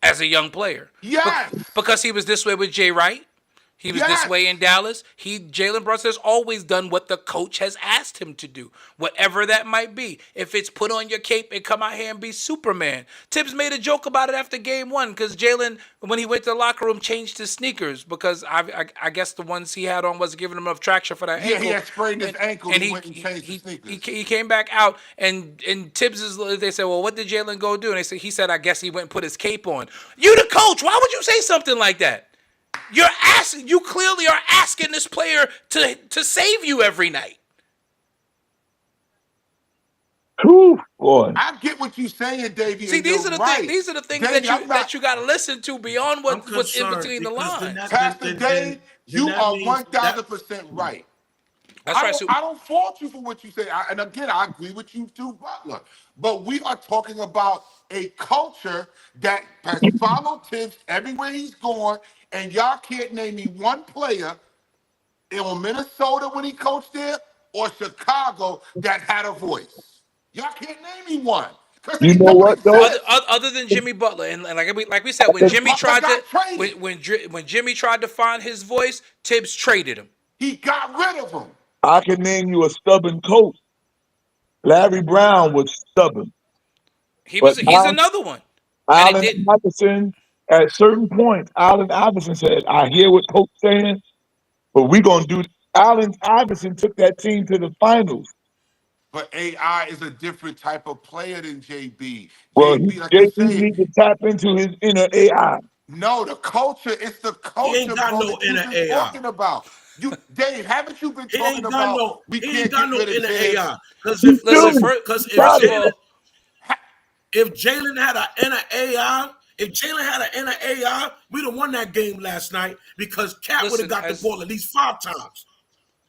as a young player. Yes. Because he was this way with Jay Wright. He was this Yes. way in Dallas. Jalen Brunson has always done what the coach has asked him to do, whatever that might be. If it's put on your cape and come out here and be Superman. Tibbs made a joke about it after game 1 because Jalen, when he went to the locker room, changed his sneakers because I guess the ones he had on wasn't giving him enough traction for that Yeah, ankle. he had sprained his ankle. He went and changed his sneakers. He came back out and Tibbs is. They said, well, what did Jalen go do? And he said, I guess he went and put his cape on. You the coach. Why would you say something like that? You clearly are asking this player to save you every night. Whew, boy. I get what you're saying, Davey. See, and these you're are the right. things. These are the things Davey, that you got to listen to beyond I'm what's in concerned between the because then lines. that- Pastor then- Dave, then you that are means 1,000% right. That's right. I don't fault you for what you say. And again, I agree with you too, Butler. But we are talking about a culture that has followed Tibbs everywhere he's going, and y'all can't name me one player in Minnesota when he coached there or Chicago that had a voice. Y'all can't name me one. You know what, though? Other than Jimmy Butler, and like we said, when Jimmy Butler tried got to traded. when Jimmy tried to find his voice, Tibbs traded him. He got rid of him. I can name you a stubborn coach. Larry Brown was stubborn. He's another one. And it Allen didn't. Iverson, at certain points, Allen Iverson said, I hear what Coach saying, but we're going to do. Allen Iverson took that team to the finals. But AI is a different type of player than JB. Well, JB, like you JB said, need to tap into his inner AI. no, the culture. It's the culture, ain't got bro, no that you've inner been AI. talking about. You, Dave, haven't you been He talking ain't got about no. we He can't ain't got get no rid of inner Tibbs? AI. Because if Listen, first of all, if Jalen had an inner AI, if Jalen had an inner AI, we'd have won that game last night because Cat would Listen, have got the as- ball at least 5 times.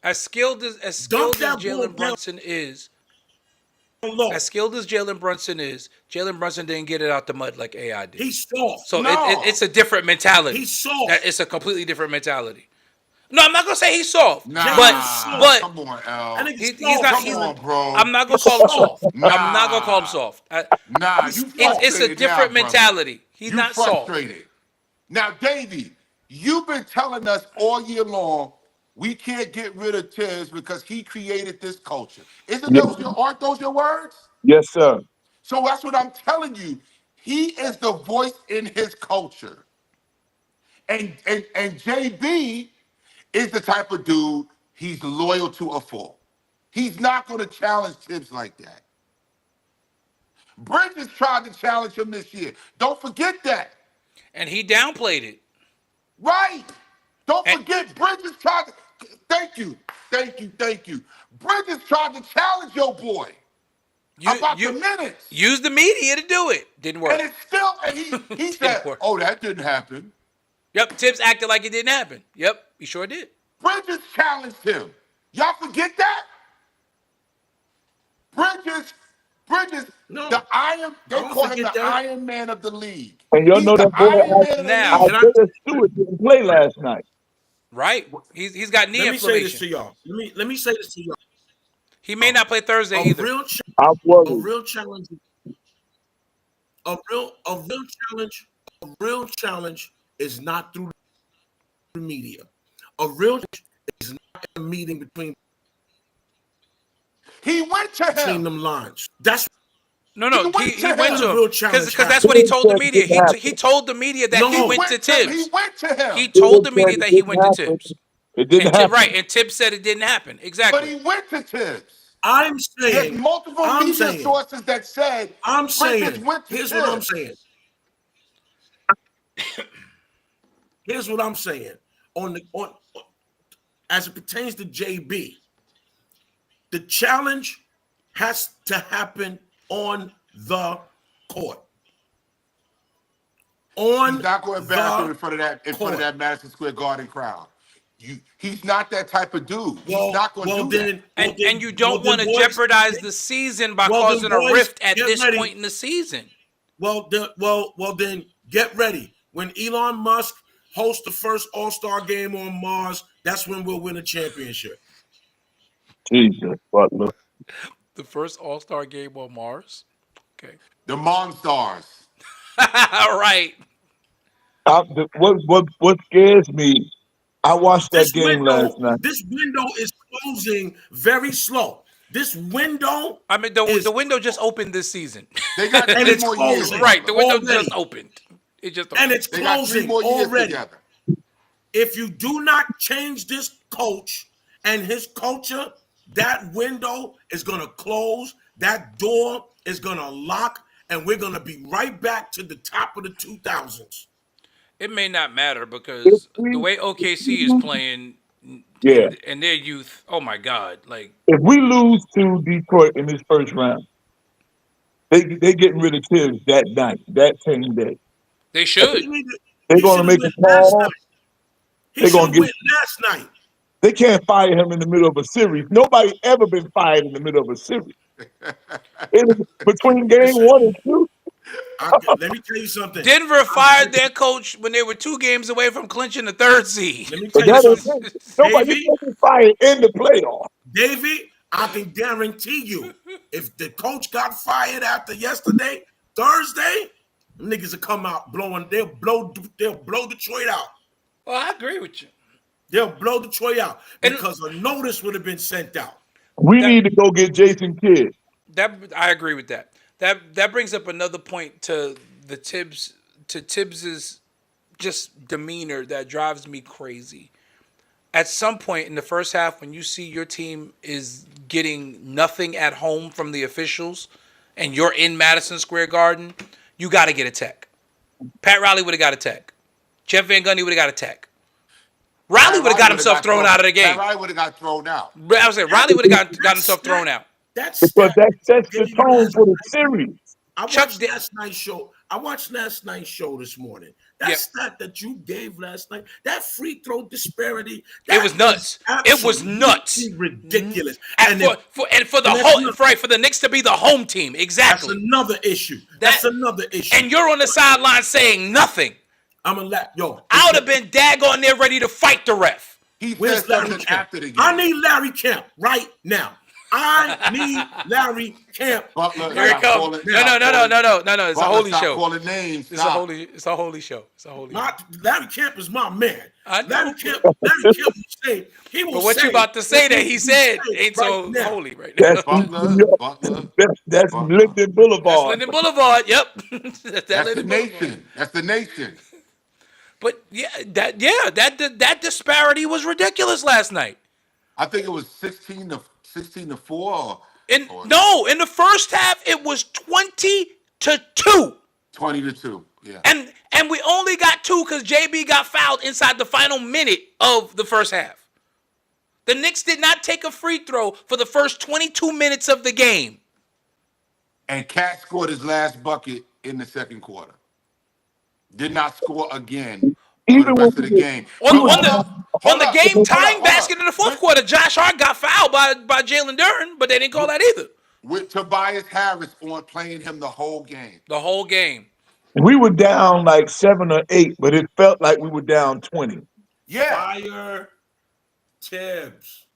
as skilled as Dump that ball Jalen down. Brunson is, Low. as skilled as Jalen Brunson is, Jalen Brunson didn't get it out the mud like AI did. He's soft. So No. it's a different mentality. He's soft. It's a completely different mentality. No, I'm not gonna say he's soft, Nah, but come on, L. I think he's he's not. soft. Come on, bro. I'm not gonna call him soft. Nah. I'm not gonna call him soft. Nah, you It's a frustrated different now, brother. mentality. He's You not soft. frustrated. Now, Davey, you've been telling us all year long we can't get rid of Tibbs because he created this culture. Aren't those your words? Yes, sir. So that's what I'm telling you. He is the voice in his culture. And JB is the type of dude, he's loyal to a fault. He's not going to challenge Tibbs like that. Bridges tried to challenge him this year. Don't forget that. And he downplayed it. Right. Don't And- forget Bridges tried to. Thank you. Bridges tried to challenge your boy about the minutes. Use the media to do it. Didn't work. And it's still, and he said, work. oh, that didn't happen. Yep, Tibbs acted like it didn't happen. Yep, he sure did. Bridges challenged him. Y'all forget that? Bridges, No, the Iron, I they don't call him forget the that. Iron Man of the league. And y'all He's know the that boy Iron Man of the Now. league. Isaiah Stewart didn't play last night. Right? He's got knee Let me say this inflammation. to y'all. Let me say this to y'all. He may not play Thursday A either. real I'm a worried. real challenge, a real challenge is not through the media. A real challenge is not a meeting between He went to him. them lines. That's No, He went he to went him. to the him real because challenge that's what he Tibbs told the said it media. didn't happen. He told the media that No. he went to Tibbs. He went to him. He told the Tibbs media said that it he didn't went to happen. Tibbs. It didn't happen. Right, and Tibbs said it didn't happen. But Exactly. he went to Tibbs. I'm There's saying. multiple I'm media saying. sources that said I'm Bridges saying. went to Here's Tibbs. what I'm saying. Here's what I'm saying. On as it pertains to JB, the challenge has to happen on the court. On He's not going back the in front of that court. Madison Square Garden crowd. He's not that type of dude. He's Well, not going to well do then, that. And you don't want to boys, jeopardize the season by well, then, causing a boys, rift at get this ready. point in the season. Well, then get ready. When Elon Musk hosts the first All-Star game on Mars, that's when we'll win a championship. Jesus, Butler. The first All-Star game on Mars. Okay. The Monstars. All right. What scares me? I watched that game last night. This window is closing very slow. This window, I mean, the window just opened this season. They got And 3 it's more years. closing. Right. The window Already. just opened. It just and opened. it's They got 3 closing more years already. together. If you do not change this coach and his culture, that window is going to close. That door is going to lock, and we're going to be right back to the top of the 2000s. It may not matter because the way OKC is playing Yeah. in their youth, oh my God. Like, If we lose to Detroit in this first round, they getting rid of Tibbs that night, that same day. they should. They're going to make a call. He They're should gonna have get- went last night. They can't fire him in the middle of a series. Nobody ever been fired in the middle of a series. Between game 1 and 2. Let me tell you something. Denver fired their coach when they were 2 games away from clinching the 3rd seed. Let me But tell you that ain't something. it. Nobody Davey? can't be fired in the playoff. Davey, I can guarantee you, if the coach got fired after yesterday, Thursday, them niggas will come out blowing. They'll blow Detroit out. Well, I agree with you. They'll blow Detroit out And- because a notice would have been sent out. We need to go get Jason Kidd. I agree with that. That brings up another point to Tibbs's just demeanor that drives me crazy. At some point in the first half, when you see your team is getting nothing at home from the officials, and you're in Madison Square Garden, you got to get a tech. Pat Riley would have got a tech. Jeff Van Gundy would have got a tech. Riley would have got himself thrown out of the game. Riley would have got thrown out. I was saying Riley would have got himself thrown out. Because that sets the tone for the series. I Chuck watched did- last night's show. I watched last night's show this morning. That Yeah. stat that you gave last night, that free throw disparity, It was nuts. It was nuts. absolutely ridiculous. And for the and whole that's right for the Knicks to be the home team, that's exactly. another issue. That's another issue. And you're on the sideline saying nothing. I'm gonna let I would have been daggone there ready to fight the ref. He Where's said Larry something Kemp? after the game. I need Larry Kemp right now. I need Larry Kemp. Butler, Here it stop comes. calling- No. It's a Butler, holy stop show. calling names. It's a Stop. holy show. It's a holy show. Larry Kemp is my man. I know. Larry Kemp will say he will. But what say you about to say that he said say ain't so right now. holy right now. That's Butler. that's Butler. Linden That's Boulevard. Linden Boulevard. Yep. That's That's the Linden Boulevard. nation. That's the nation. But that disparity was ridiculous last night. I think it was 16 to 4 or No, in the first half it was 20-2. 20 to 2. Yeah. And we only got 2 because JB got fouled inside the final minute of the first half. The Knicks did not take a free throw for the first 22 minutes of the game. And Cat scored his last bucket in the second quarter. Did not score again for the Even rest of when the game. On the game tying Hold in the fourth quarter, Josh Hart got fouled by Jalen Duren, but they didn't call that either. With Tobias Harris on playing him the whole game. The whole game. We were down like 7 or 8, but it felt like we were down 20. Yeah. Fire Tibbs.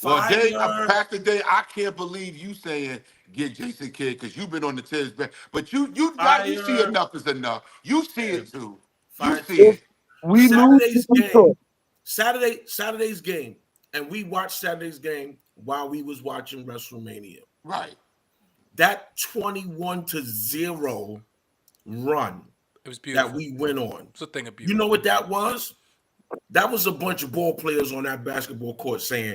Well, Fire. Pastor Day, I can't believe you saying get Jason Kidd because you've been on the Tibbs bench. But you see enough is enough. You see it too. You Fire see Tibbs. it. We Saturday's lose. game. Saturday's game. And we watched Saturday's game while we was watching WrestleMania. Right. That 21-0 run It was beautiful. that we went on. It's a thing of beauty. You know what that was? That was a bunch of ball players on that basketball court saying,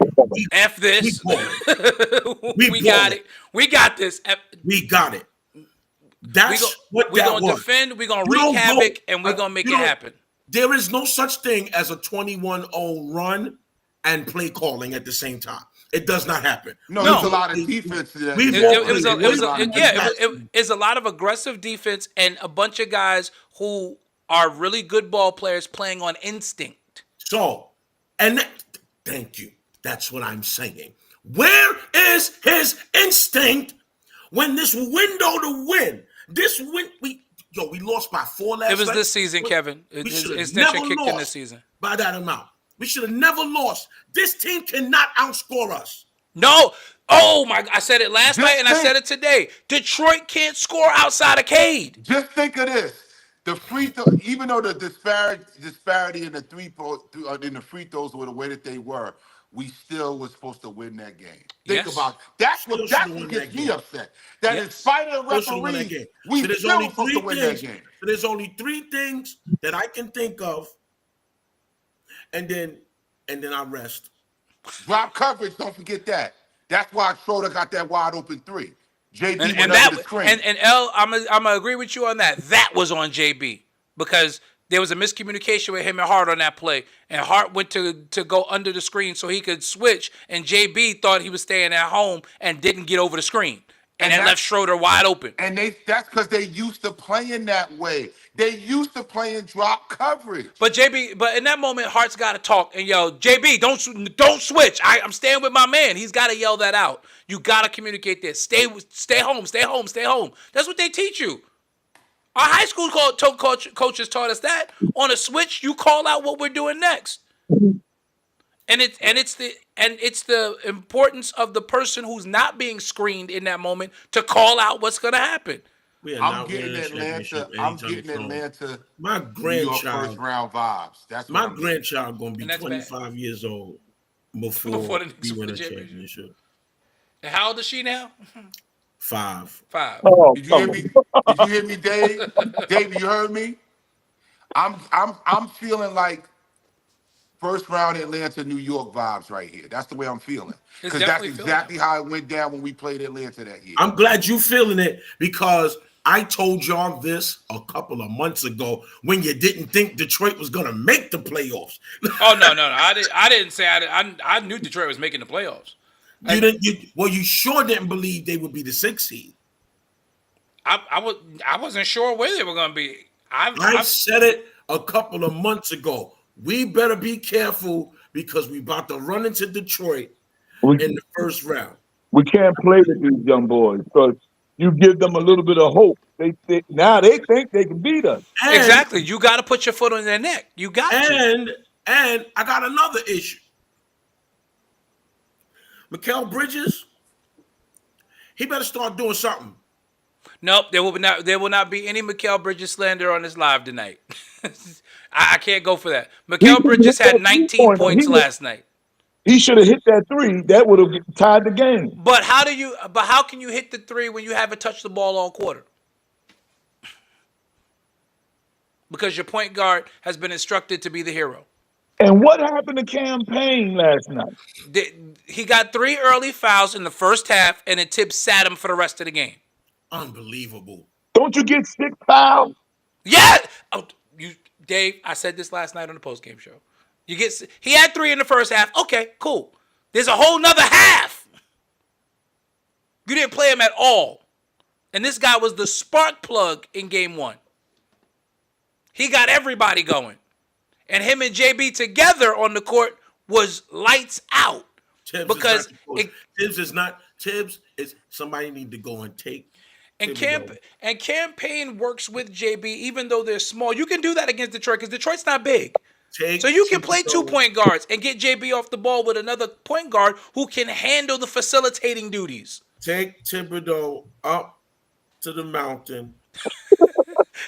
F this. We We got it. We got this. we got it. That's what we're that gonna was. defend, we're gonna You wreak don't go- havoc, and we're gonna make you it don't- happen. There is no such thing as a 21-0 run and play calling at the same time. It does not happen. No, there's a lot of defense to that. We've It's a lot of aggressive defense and a bunch of guys who are really good ball players playing on instinct. So, thank you. That's what I'm saying. Where is his instinct when this window to win? We lost by 4 last night. It was this season, Kevin. His extension kicked in this season. By that amount. We should have never lost. This team cannot outscore us. No. Oh, my. I said it last night, and I said it today. Detroit can't score outside of Cade. Just think of this. The free throw, even though the disparity in the free throws were the way that they were, we still was supposed to win that game. Think about that's what gets me upset. That in spite of the referees, we still supposed to win that game. So there's only 3 things that I can think of, and then I rest. Drop coverage, don't forget that. That's why Schroeder got that wide open 3. JB went and under the screen. And L, I'm gonna agree with you on that. That was on JB because there was a miscommunication with him and Hart on that play, and Hart went to go under the screen so he could switch, and JB thought he was staying at home and didn't get over the screen, and that left Schroeder wide open. And that's because they used to playing that way. They used to playing drop coverage. But in that moment, Hart's got to talk and yell, JB, don't switch. I'm staying with my man. He's got to yell that out. You got to communicate this. Stay home. That's what they teach you. Our high school coaches taught us that. On a switch, you call out what we're doing next. And it's the importance of the person who's not being screened in that moment to call out what's going to happen. I'm getting Atlanta. My grandchild first round vibes. That's my grandchild gonna be 25 bad. years old before we win a championship. And how old is she now? 5. Oh, Did you hear me? Did you hear me, Dave? Dave, you heard me? I'm feeling like first round Atlanta, New York vibes right here. That's the way I'm feeling. Because that's exactly how it went down when we played Atlanta that year. I'm glad you feeling it because I told y'all this a couple of months ago when you didn't think Detroit was gonna make the playoffs. Oh no! I didn't say I knew Detroit was making the playoffs. You sure didn't believe they would be the 6th seed. I wasn't sure where they were gonna be. I said it a couple of months ago. We better be careful because we about to run into Detroit in the first round. We can't play with these young boys because you give them a little bit of hope. Now they think they can beat us. Exactly. You got to put your foot on their neck. You got to. And I got another issue. Mikal Bridges, he better start doing something. Nope, there will not be any Mikal Bridges slander on this live tonight. I can't go for that. Mikal Bridges had 19 points last night. He should have hit that 3. That would have tied the game. But how can you hit the 3 when you haven't touched the ball all quarter? Because your point guard has been instructed to be the hero. And what happened to Campaign last night? He got 3 early fouls in the first half, and then Tibbs sat him for the rest of the game. Unbelievable. Don't you get 6 fouls? Yeah. Oh, Dave, I said this last night on the postgame show. He had 3 in the first half. Okay, cool. There's a whole nother half. You didn't play him at all. And this guy was the spark plug in game 1. He got everybody going. And him and JB together on the court was lights out. Tibbs Because is not the coach. Tibbs is not. Tibbs is somebody need to go and take. And Thibodeau. campaign works with JB, even though they're small. You can do that against Detroit because Detroit's not big. Take So you can play Thibodeau. 2-point guards and get JB off the ball with another point guard who can handle the facilitating duties. Take Thibodeau up to the mountain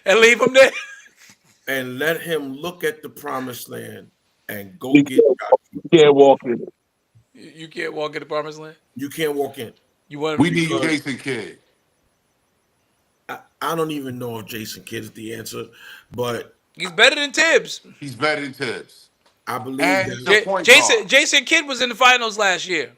And leave him there. and let him look at the promised land and go He get Joshua. can't walk in it. You can't walk in the promised land. You can't walk in. You want We to need Jason Kidd. I don't even know if Jason Kidd is the answer, but He's better than Tibbs. He's better than Tibbs. I believe And that. the point guard. Jason Kidd was in the finals last year.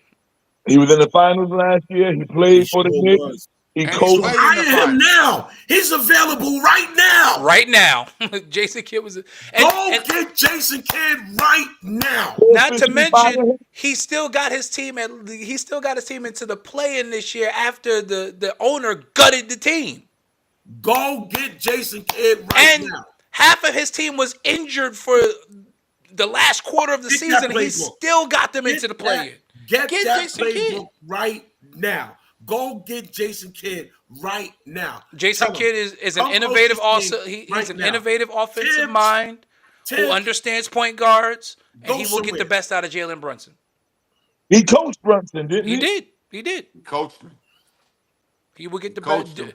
He was in the finals last year. He played for the sure Knicks. was. He And coached. he's Hire him now. He's available right now. Right now, Jason Kidd was. Go get Jason Kidd right now. Not to mention, he still got his team into the play-in this year after the owner gutted the team. Go get Jason Kidd right And now. half of his team was injured for the last quarter of the Get that season. He playbook. still got them into the play-in. Get that Jason Kidd. playbook right now. Go get Jason Kidd right now. Jason Tell him, Kidd is an come innovative coach this also. team He's right an now. innovative offensive Tibbs, mind who Tibbs, understands point guards, and Go he will get the somewhere. best out of Jalen Brunson. He coached Brunson, didn't he? He did. Coached him. He will get the Coached best. him.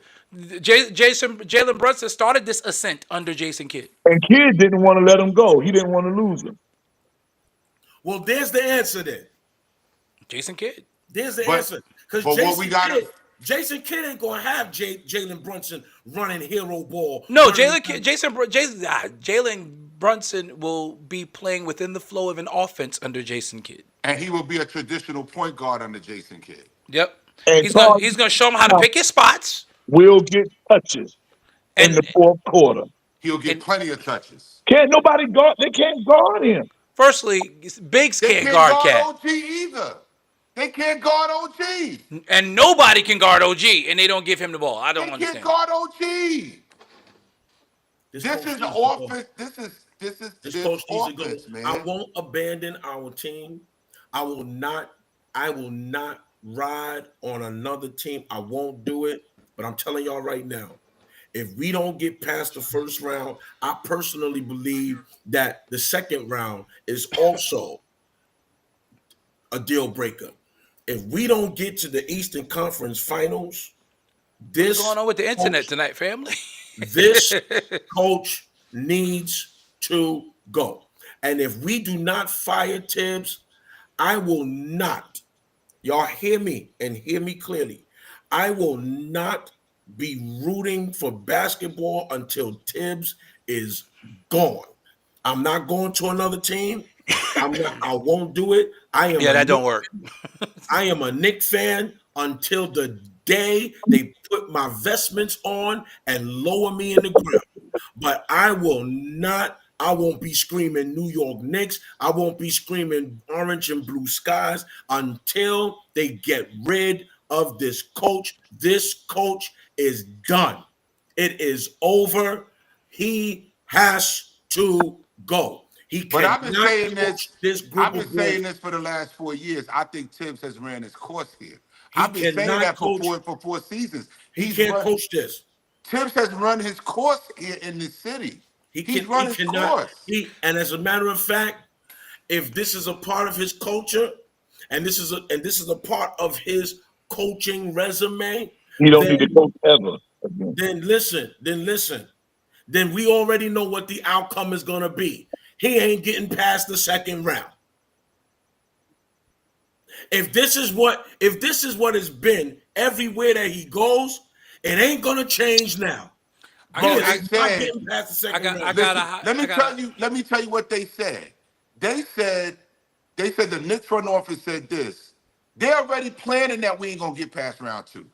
Jalen Brunson started this ascent under Jason Kidd. And Kidd didn't want to let him go. He didn't want to lose him. Well, there's the answer then. Jason Kidd. There's the But- answer. Because but what we gotta- Jason Kidd ain't gonna have Jalen Brunson running hero ball. No, running- Jalen Brunson will be playing within the flow of an offense under Jason Kidd. And he will be a traditional point guard under Jason Kidd. Yep. And He's gonna show him how to pick his spots. Will get touches in the fourth quarter. He'll get plenty of touches. Can't nobody guard. They can't guard him. Firstly, bigs They can't guard Cat, OG either. They can't guard OG. and nobody can guard OG, and they don't give him the ball. I don't They understand. can't guard OG. This This coach is needs the to go. offense. This is This this coach needs to go. offense, man. I won't abandon our team. I will not ride on another team. I won't do it. But I'm telling y'all right now, if we don't get past the first round, I personally believe that the second round is also a deal breaker. If we don't get to the Eastern Conference Finals, this What's going on with the internet coach- tonight, family? this coach needs to go. And if we do not fire Tibbs, I will not, y'all hear me and hear me clearly, I will not be rooting for basketball until Tibbs is gone. I'm not going to another team. I won't do it. I am Yeah, a that don't Knick- work. I am a Knick fan until the day they put my vestments on and lower me in the ground. But I won't be screaming New York Knicks. I won't be screaming orange and blue skies until they get rid of this coach. This coach is done. It is over. He has to go. He But I've been cannot saying coach this. group I've been of saying boys. this for the last 4 years. I think Tibbs has ran his course here. He I've been saying cannot that for coach- four seasons. He can't coach this. Tibbs has run his course here in this city. He's run his course. And as a matter of fact, if this is a part of his culture, and this is a part of his coaching resume, He don't then- need to coach ever. again. then we already know what the outcome is gonna be. He ain't getting past the second round. If this is what it's been everywhere that he goes, it ain't gonna change now. I He's not said- getting past the second round. Let me tell you what they said. They said the Knicks front office said this. They're already planning that we ain't gonna get past round 2.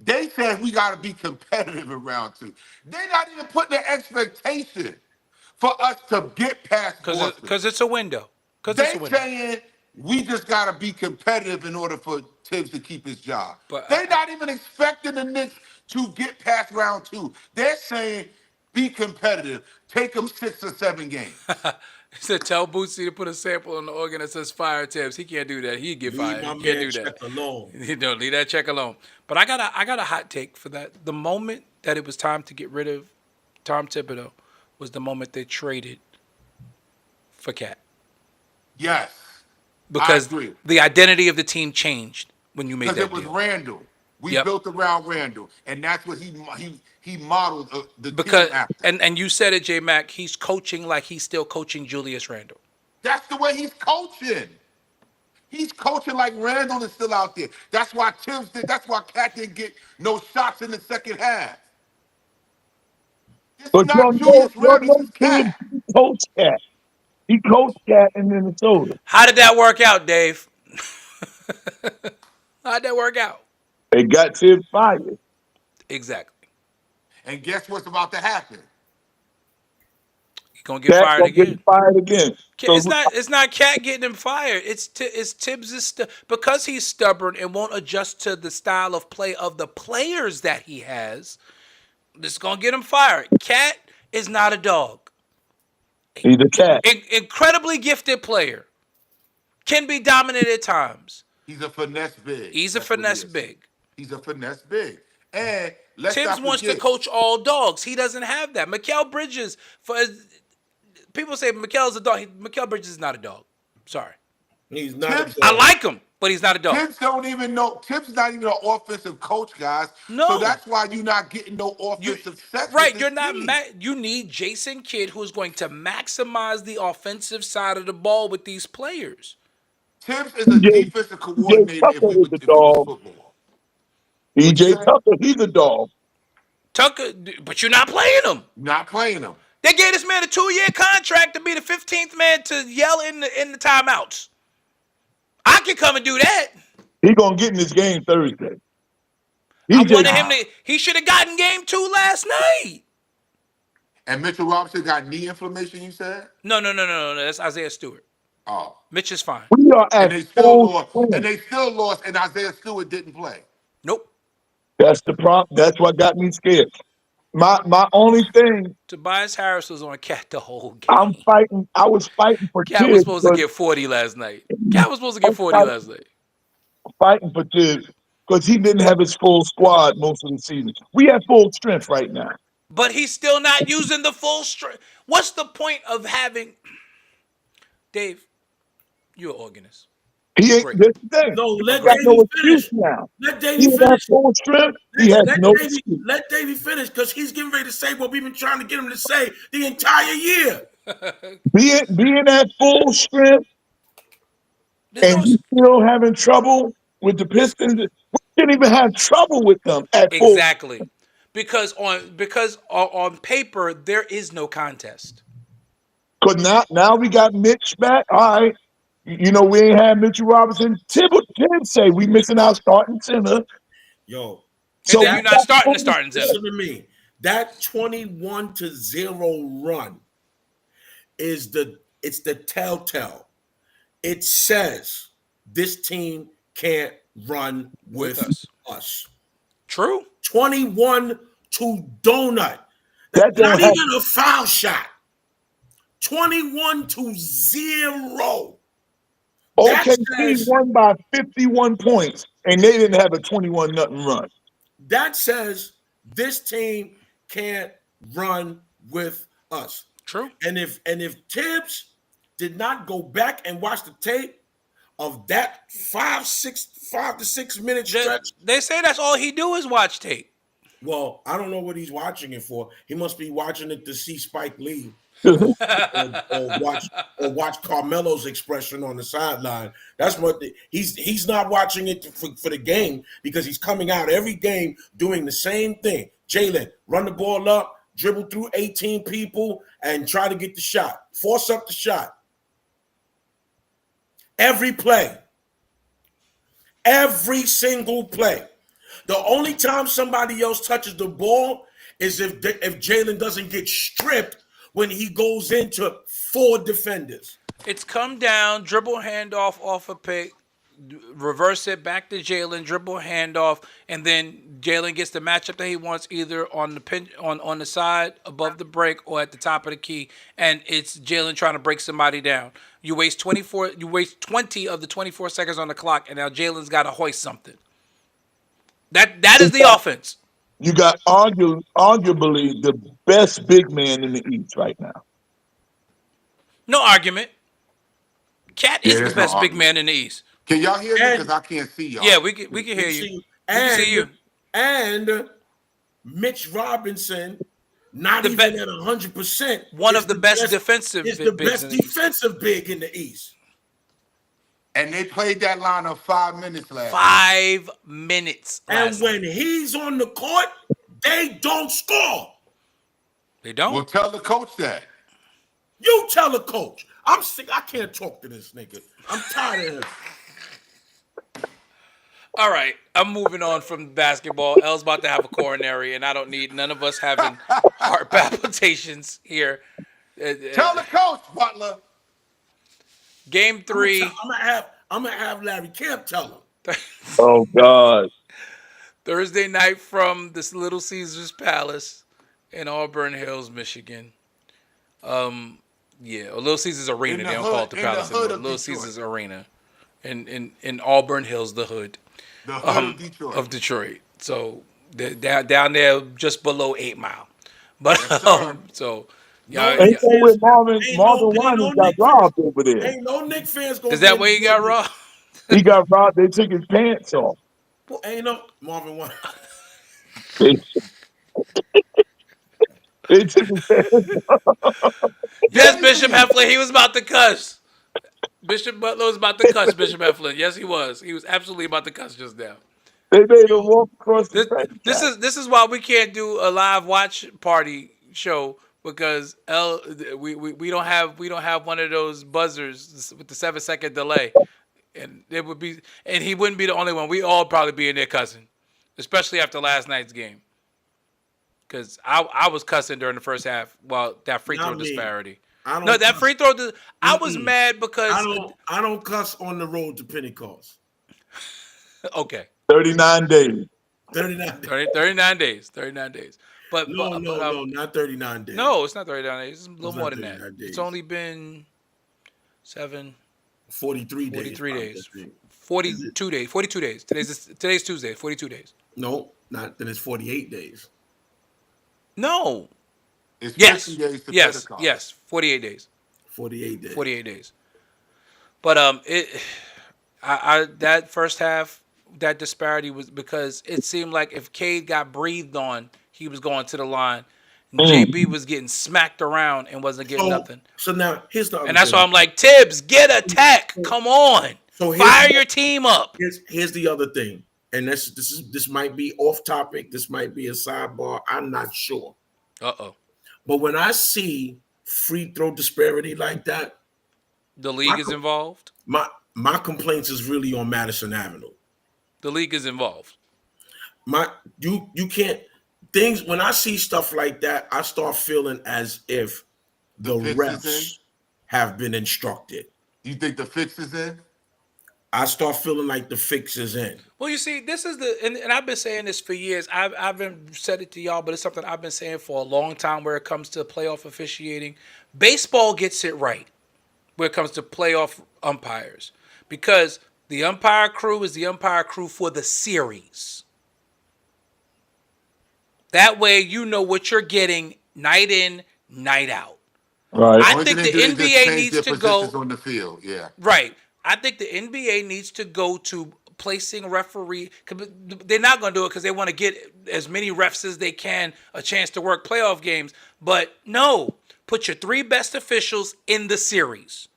They said we gotta be competitive in round 2. They're not even putting an expectation for us to get past Boston. Because it's a window. They saying we just gotta be competitive in order for Tibbs to keep his job. But They're not even expecting the Knicks to get past round 2. They're saying be competitive. Take them 6 or 7 games. He said, tell Bootsy to put a sample on the organ that says fire Tibbs. He can't do that. He'd get Leave fired. my He can't man do that. Check alone. You don't leave that check alone. But I got a hot take for that. The moment that it was time to get rid of Tom Thibodeau was the moment they traded for Cat. Yes. Because I agree. the identity of the team changed when you made Because that it was deal. Randall. We Yep. built around Randall, and that's what he modeled the Because team after. and you said it, J Mac, he's coaching like he's still coaching Julius Randle. That's the way he's coaching. He's coaching like Randall is still out there. That's why Tibbs did. That's why Cat didn't get no shots in the second half. It's But not Julius Randle, it's Cat. He coached Cat. He coached Cat in Minnesota. How did that work out, Dave? How'd that work out? They got Tibbs fired. Exactly. And guess what's about to happen? He's gonna get Cat's fired gonna again. get fired again. So It's not Cat getting him fired. It's Tibbs because he's stubborn and won't adjust to the style of play of the players that he has. This is gonna get him fired. Cat is not a dog. he's a Cat. Incredibly gifted player. Can be dominant at times. He's a finesse big. He's a That's what he finesse is. big. He's a finesse big. And let's Tibbs not wants to forget, coach all dogs. He doesn't have that. Mikal Bridges, people say Mikal's a dog. Mikal Bridges is not a dog. Sorry. He's not. Tibbs- I like him, but he's not a dog. Tibbs don't even know. Tibbs not even an offensive coach, guys. No. So that's why you're not getting no offensive sets. Right, with you're this not. team. You need Jason Kidd, who's going to maximize the offensive side of the ball with these players. Tibbs is a J- defensive coordinator if Tucker we is was a if it was dog. football. EJ Tucker, he's a dog. Tucker, but you're not playing him. Not playing him. They gave this man a 2-year contract to be the 15th man to yell in the timeouts. I can come and do that. He gonna get in this game Thursday. I EJ wanted him to. He should have gotten game 2 last night. And Mitchell Robinson got knee inflammation, you said? No. That's Isaiah Stewart. Oh. Mitch is fine. We are And at they still full lost. strength. And they still lost, and Isaiah Stewart didn't play. Nope. That's the problem. That's what got me scared. My only thing, Tobias Harris was on Cat the whole game. I'm fighting. I was fighting for Cat was Tibbs. supposed to get 40 last night. Cat was supposed to get 40 last night. Fighting for Tibbs because he didn't have his full squad most of the season. We have full strength right now. But he's still not using the full strength. What's the point of having Dave? You're an organist. He ain't. Great. That's the thing. No, let He got no Davey excuse finish. now. Let He Davey has finish. full strength. He has Let no Davey, excuse. let Davey finish because he's getting ready to say what we've been trying to get him to say the entire year. Being at full strength There's and no- you still having trouble with the Pistons. We didn't even have trouble with them at full. exactly. Because on paper there is no contest. Because now we got Mitch back. All right. You know, we ain't had Mitchell Robinson. Tibbs say we missing our starting center. Yo, And then you're not starting the starting center. listen to me. That 21-0 run it's the telltale. It says this team can't run with us. True. 21 to donut. That don't Not happen. even a foul shot. 21-0. That OKC says- won by 51 points, and they didn't have a 21-0 run. That says this team can't run with us. True. And if Tibbs did not go back and watch the tape of that 5 to 6 minute stretch, They say that's all he do is watch tape. well, I don't know what he's watching it for. He must be watching it to see Spike Lee or watch Carmelo's expression on the sideline. That's what he's not watching it for the game because he's coming out every game doing the same thing. Jalen, run the ball up, dribble through 18 people, and try to get the shot. Force up the shot. Every play. Every single play. The only time somebody else touches the ball is if Jalen doesn't get stripped when he goes into 4 defenders. It's come down, dribble handoff off a pick, reverse it back to Jalen, dribble handoff, and then Jalen gets the matchup that he wants either on the pin on the side above the break or at the top of the key, and it's Jalen trying to break somebody down. You waste 20 of the 24 seconds on the clock, and now Jalen's got to hoist something. That is the offense. You got arguably the best big man in the East right now. No argument. Cat is the there's no best big argument. man in the East. Can y'all hear me? And- Because I can't see y'all. Yeah, we can hear you. And, see you. And Mitch Robinson, not The even be- at 100%. One is of the best defensive is the bigs best in the East. defensive big in the East. And they played that lineup 5 minutes last. 5 minutes. And last when night. he's on the court, they don't score. They don't. Well, tell the coach that. You tell the coach. I'm sick. I can't talk to this nigga. I'm tired of him. All right, I'm moving on from basketball. El's about to have a coronary, and I don't need none of us having heart palpitations here. Tell the coach, Butler. Game 3. I'm gonna have Larry Camp tell him. Oh God. Thursday night from this Little Caesars Palace in Auburn Hills, Michigan. Yeah, Little Caesars Arena. In the They don't hood- call it the in the Palace hood anymore. of Little Detroit. Caesars Arena in Auburn Hills, the hood. The hood of Detroit. Detroit. So down there just below 8 Mile. But Yes, sir. so No, y'all, Ain't that where Marvin Ain't no Winans got Knicks robbed over there? Ain't no Knick fans gonna. is that where you got robbed? He got robbed. They took his pants off. Ain't no Marvin Wine. They, they took his pants off. Yes, Bishop Heflin, he was about to cuss. Bishop Butler was about to cuss Bishop Heflin. Yes, he was. He was absolutely about to cuss just now. They made him walk across the This track. is why we can't do a live watch party show because we don't have one of those buzzers with the 7-second delay, and it would be and he wouldn't be the only one. We all probably be in there cussing, especially after last night's game. Because I was cussing during the first half. Well, that free throw Not me. disparity. I don't No, that cuss. free throw. I was mad because I don't cuss on the road to Pentecost. okay. 39 days. 39 days. 39 days. 39 days. But No, not 39 days. No, it's not 39 days. It's a little It's more not than that. 39 days. It's only been 43 days. 43 days. I think. 42 days. 42 days. Today's Tuesday. 42 days. No, not then it's 48 days. No. It's Yes. 50 days to Yes. Pentecost. Yes. 48 days. 48 days. 48 days. But that first half, that disparity was because it seemed like if Cade got breathed on, he was going to the line. JB was getting smacked around and wasn't getting nothing. So now here's the other And that's thing. why I'm like, Tibbs, get a tech. Come on. So here's- Fire your team up. Here's the other thing, and this might be off topic. This might be a sidebar. I'm not sure. Uh-oh. But when I see free throw disparity like that, The league is involved. my complaints is really on Madison Avenue. The league is involved. You can't things when I see stuff like that, I start feeling as if the fix is refs have been instructed. You think the fix is in? I start feeling like the fix is in. Well, you see, this is and I've been saying this for years. I've been said it to y'all, but it's something I've been saying for a long time where it comes to playoff officiating. Baseball gets it right when it comes to playoff umpires because the umpire crew is the umpire crew for the series. That way you know what you're getting night in, night out. Right. I Only think thing the they do is just NBA change needs their to go positions on the field. Yeah. right. I think the NBA needs to go to placing referee. They're not going to do it because they want to get as many refs as they can a chance to work playoff games. But no, put your 3 best officials in the series,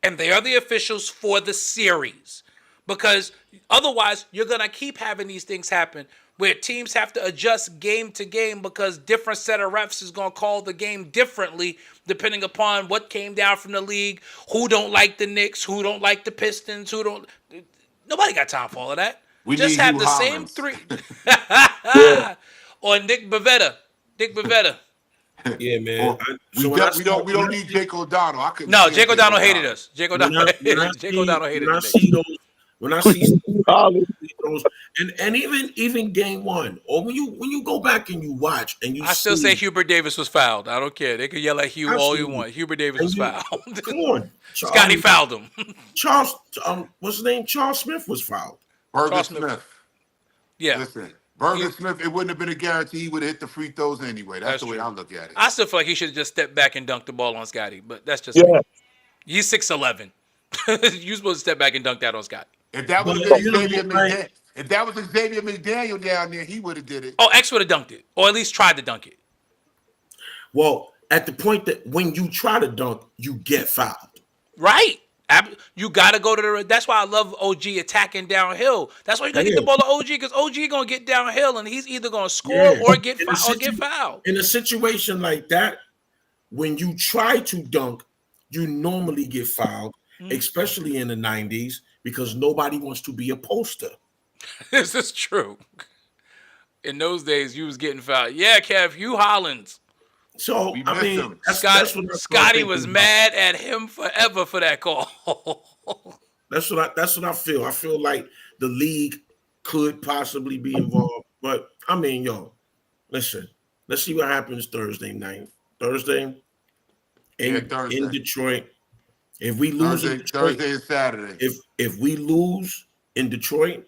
and they are the officials for the series. Because otherwise, you're going to keep having these things happen where teams have to adjust game to game because different set of refs is going to call the game differently depending upon what came down from the league, who don't like the Knicks, who don't like the Pistons, who don't. Nobody got time for all of that. We Just need have Hugh the same Hollins. 3. Or Nick Bavetta. Yeah, man. We don't need Jake O'Donnell. I couldn't No, stand Jake O'Donnell hated us. Jake When I O'Donnell hated us. see those, When I see Holland. those, and even game one, or when you go back and you watch and you I still say see Hubert Davis was fouled. I don't care. They could yell at Hugh all you absolutely, want. Hubert Davis and was you fouled. come on, Scotty fouled him. Charles, what's his name? Charles Smith was fouled. Burger Charles Smith. Smith. Yeah. Listen, Burger Smith, it wouldn't have been a guarantee he would have hit the free throws anyway. That's the way true. I look at it. I still feel like he should have just stepped back and dunked the ball on Scotty, but that's just Yeah. me. He's 6'11". You're supposed to step back and dunk that on Scotty. If that was But, Xavier McDaniel, if that was Xavier McDaniel down there, he would have did it. Oh, X would have dunked it, or at least tried to dunk it. Well, at the point that when you try to dunk, you get fouled. Right. You got to go to the. That's why I love OG attacking downhill. That's why you got to get the ball to OG, because OG going to get downhill and he's either going to score or get fouled. In a situation like that, when you try to dunk, you normally get fouled, especially in the 90s, because nobody wants to be a poster. This is true. In those days, you was getting fouled. Yeah, Kev, Hugh Hollins. So, We I missed mean, him. that's what I Scotty start was thinking mad at him forever for that call. about. That's what I feel. I feel like the league could possibly be involved. But, I mean, listen, let's see what happens Thursday night. Thursday in Detroit. If we lose in Detroit, Thursday and Saturday. If we lose in Detroit,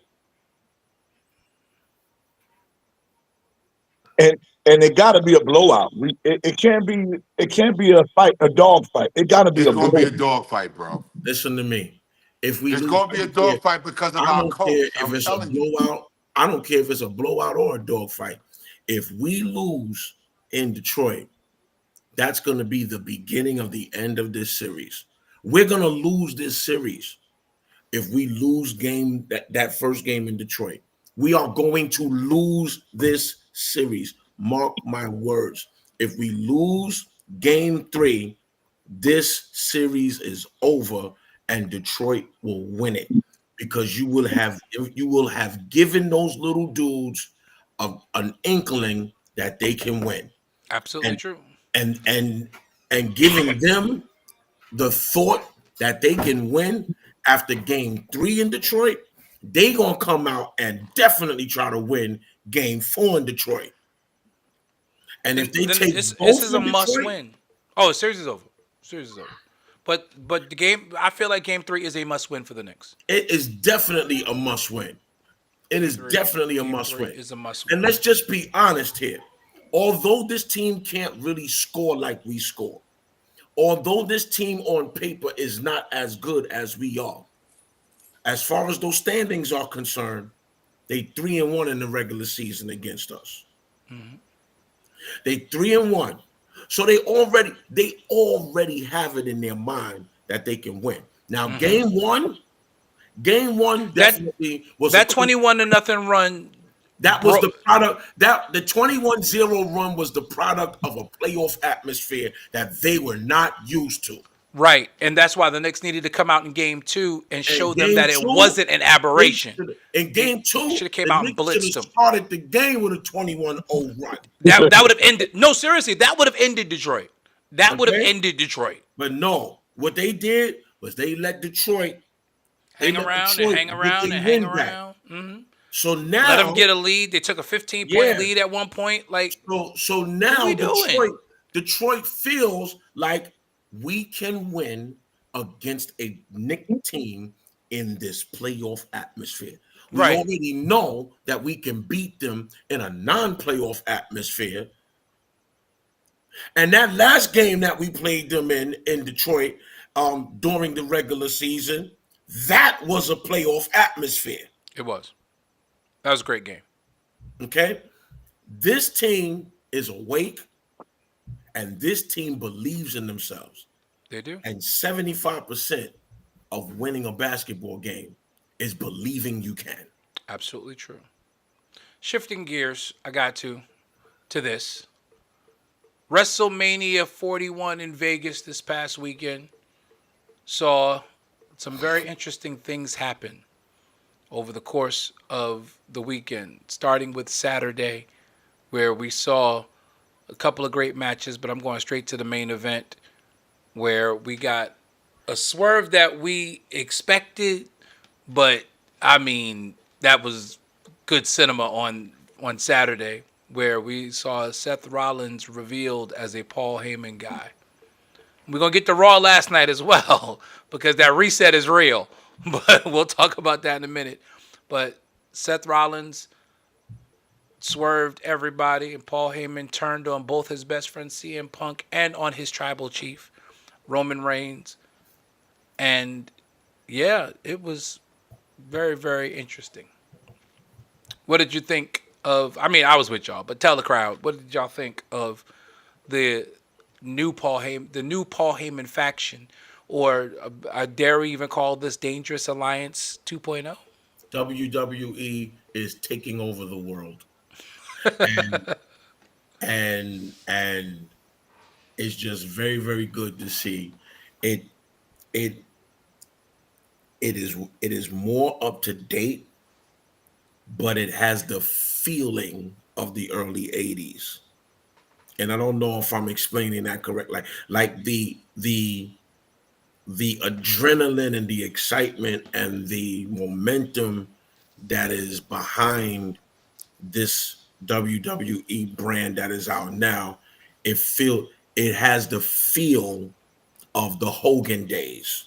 and it got to be a blowout. It can't be a fight, a dog fight. It got to be It's a going to be a blowout. dog fight, bro. listen to me. If we It's lose, going to be a dog fight because of I our don't coach. care if I'm it's a telling you. blowout. I don't care if it's a blowout or a dog fight. If we lose in Detroit, that's going to be the beginning of the end of this series. We're going to lose this series if we lose that first game in Detroit. We are going to lose this series. Mark my words. If we lose game 3, this series is over and Detroit will win it, because you will have given those little dudes an inkling that they can win. Absolutely true. And giving them the thought that they can win after game 3 in Detroit, they gonna come out and definitely try to win game 4 in Detroit. And if they take this both is a in must Detroit, win. Oh, the series is over. Series is over. But the game, I feel like game 3 is a must win for the Knicks. it is definitely a must win. It is definitely a must win. Is a must win. And let's just be honest here. Although this team can't really score like we score, although this team on paper is not as good as we are, as far as those standings are concerned, they 3-1 in the regular season against us. They 3-1. So they already have it in their mind that they can win. Now, game one definitely was that 21-0 run. That was the product. That the 21-0 run was the product of a playoff atmosphere that they were not used to. Right, and that's why the Knicks needed to come out in game 2 and show them that it wasn't an aberration. In game 2, should have came out and blitzed them. Started the game with a 21-0 run. That would have ended. No, seriously, that would have ended Detroit. That would have ended Detroit. But no, what they did was they let Detroit hang around. Mm-hmm. So now let them get a lead. They took a 15-point lead at one point. Like so now Detroit feels like we can win against a Knicks team in this playoff atmosphere. We already know that we can beat them in a non-playoff atmosphere. And that last game that we played them in Detroit during the regular season, that was a playoff atmosphere. It was. That was a great game. Okay? This team is awake, and this team believes in themselves. They do. And 75% of winning a basketball game is believing you can. Absolutely true. Shifting gears, I got to this. WrestleMania 41 in Vegas this past weekend saw some very interesting things happen over the course of the weekend, starting with Saturday, where we saw a couple of great matches, but I'm going straight to the main event, where we got a swerve that we expected, but I mean, that was good cinema on Saturday, where we saw Seth Rollins revealed as a Paul Heyman guy. We're gonna get to Raw last night as well because that reset is real. But we'll talk about that in a minute. But Seth Rollins swerved everybody, and Paul Heyman turned on both his best friend CM Punk and on his tribal chief Roman Reigns. And yeah, it was very, very interesting. What did you think of? I mean, I was with y'all, but tell the crowd, what did y'all think of the new Paul Heyman faction, or I dare even call this Dangerous Alliance 2.0? WWE is taking over the world, and it's just very, very good to see it. It is more up to date, but it has the feeling of the early 80s. And I don't know if I'm explaining that correct. Like the adrenaline and the excitement and the momentum that is behind this WWE brand that is out now, it has the feel of the Hogan days.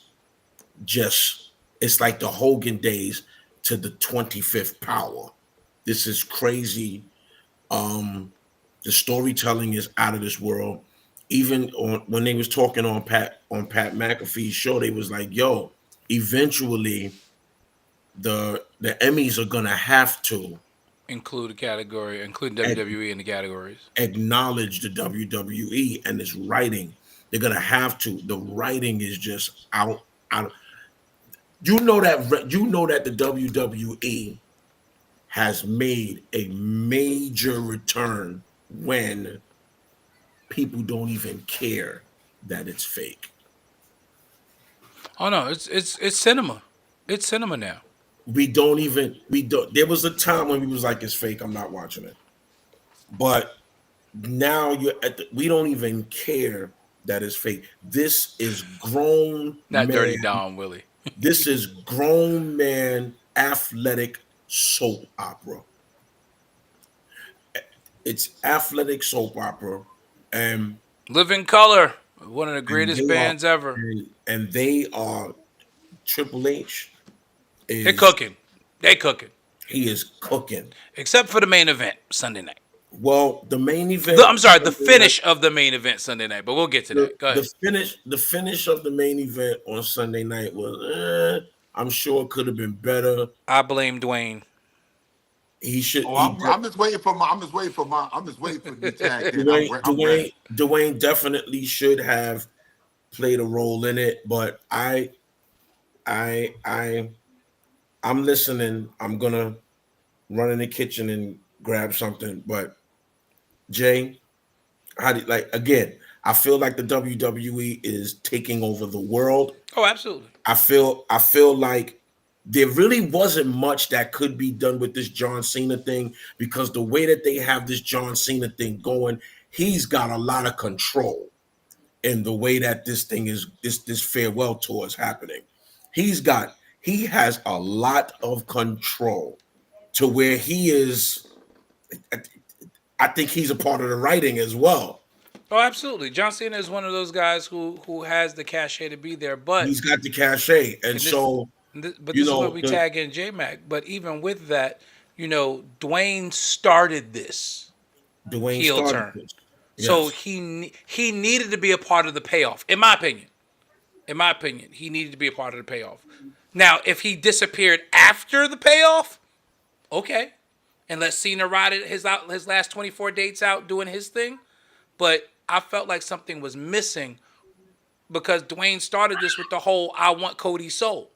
Just it's like the Hogan days to the 25th power. This is crazy. The storytelling is out of this world. Even when they was talking on Pat McAfee's show, they was like, "Yo, eventually, the Emmys are gonna have to Include WWE in the categories. acknowledge the WWE and its writing. They're gonna have to. The writing is just out. You know that the WWE has made a major return when people don't even care that it's fake. Oh no, it's cinema. It's cinema now. We don't. There was a time when we was like, it's fake, I'm not watching it. But now we don't even care that it's fake. This is grown Not man, Dirty Dom Willie. this is grown man athletic soap opera. It's athletic soap opera, and Living Color, one of the greatest bands ever. And they are Triple H. They're cooking. He is cooking. Except for the main event Sunday night. Well, the main event. I'm sorry, the finish of the main event Sunday night, but we'll get to that. Go ahead. The finish of the main event on Sunday night was, I'm sure it could have been better. I blame Dwayne. He should. I'm just waiting for the tag. Dwayne definitely should have played a role in it, but I'm listening. I'm gonna run in the kitchen and grab something. But Jay, again? I feel like the WWE is taking over the world. Oh, absolutely. I feel like there really wasn't much that could be done with this John Cena thing, because the way that they have this John Cena thing going, he's got a lot of control in the way that this thing is, this farewell tour is happening. He has a lot of control to where he is. I think he's a part of the writing as well. Oh, absolutely. John Cena is one of those guys who has the cachet to be there, but he's got the cachet, this is where we tag in J-Mac. But even with that, Dwayne started this heel turn. Yes. So he needed to be a part of the payoff, in my opinion. He needed to be a part of the payoff. Now, if he disappeared after the payoff, okay, and let Cena ride it his last 24 dates out doing his thing. But I felt like something was missing because Dwayne started this with the whole "I want Cody's soul."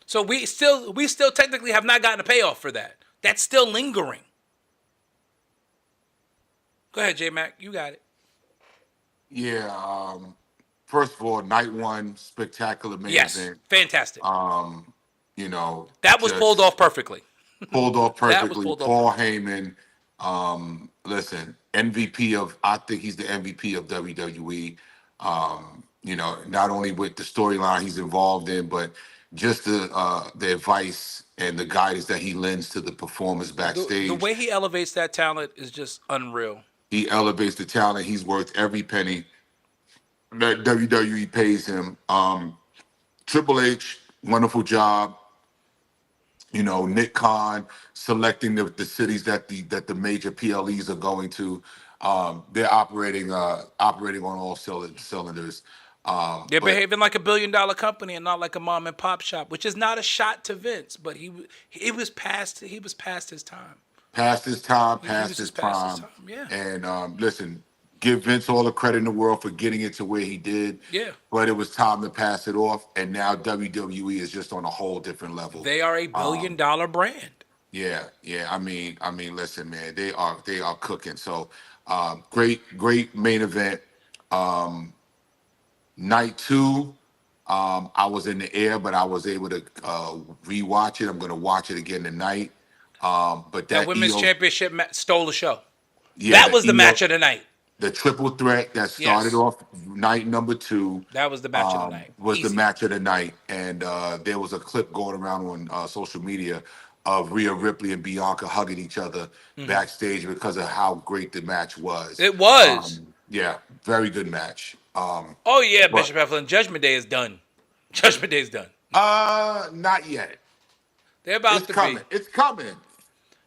So we still technically have not gotten a payoff for that. That's still lingering. Go ahead, J-Mac. You got it. Yeah. First of all, night one, spectacular main event. Fantastic. That was pulled off perfectly. Paul Heyman. Listen, I think he's the MVP of WWE. Not only with the storyline he's involved in, but just the advice and the guidance that he lends to the performers The backstage. way he elevates that talent is just unreal. He elevates the talent. He's worth every penny that WWE pays him. Triple H, wonderful job. Nick Khan selecting the cities that the major PLEs are going to. They're operating on all cylinders. They're But behaving like $1 billion company and not like a mom and pop shop, which is not a shot to Vince, but he was past his time. past his time, He past was his just past his prime. time. Yeah. And listen, give Vince all the credit in the world for getting it to where he did. Yeah. But it was time to pass it off, and now WWE is just on a whole different level. They are a $1 billion brand. Yeah. I mean, listen, man, they are cooking. So, great main event. Night two, I was in the air, but I was able to rewatch it. I'm going to watch it again tonight. But That women's championship stole the show. yeah, That was the match of the night. the triple threat that started Yes. off night number 2. That was the match of the night. Was the Easy. match of the night, and there was a clip going around on social media of Rhea Ripley and Bianca hugging each other backstage because of how great the match was. It was. Yeah, very good match. Oh yeah, Bishop Evelyn. Judgment Day is done. Judgment Day is done. Not yet. They're about It's to coming. be. It's coming.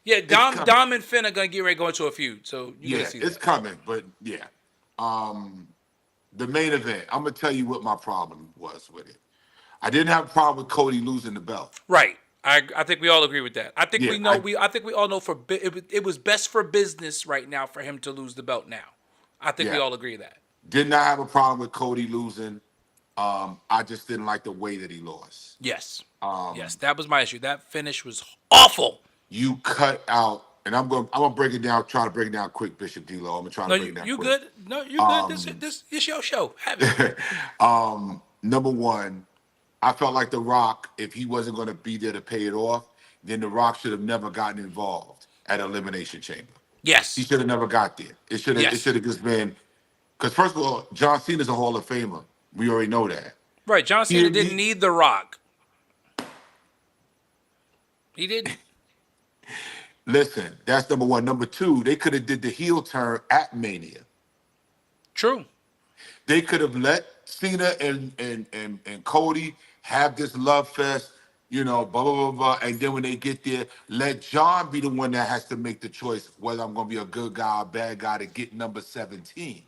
Yeah, coming. Dom and Finn are gonna get ready to go into a feud. So you Yeah, gonna see it's that. coming. But yeah, the main event. I'm gonna tell you what my problem was with it. I didn't have a problem with Cody losing the belt. Right. I think we all agree with that. I think Yeah, we know I think we all know it was best for business right now for him to lose the belt now. I think we Yeah. all agree that. Did not have a problem with Cody losing. I just didn't like the way that he lost. Yes. Yes, that was my issue. That finish was awful. You cut out, and I'm gonna break it down. Try to break it down quick, Bishop D'Lo. I'm gonna try to No, break it down you quick. good? No, you good. This your show. Have it. Number one, I felt like The Rock, if he wasn't going to be there to pay it off, then The Rock should have never gotten involved at Elimination Chamber. Yes. He should have never got there. It should have. Yes. It should have just been. Because first of all, John Cena's a Hall of Famer. We already know that. Right. John Cena He- didn't need The Rock. He didn't. Listen, that's number one. Number two, they could have did the heel turn at Mania. True. They could have let Cena and Cody have this love fest, blah, blah, blah, blah. And then when they get there, let John be the one that has to make the choice whether I'm going to be a good guy or a bad guy to get number 17.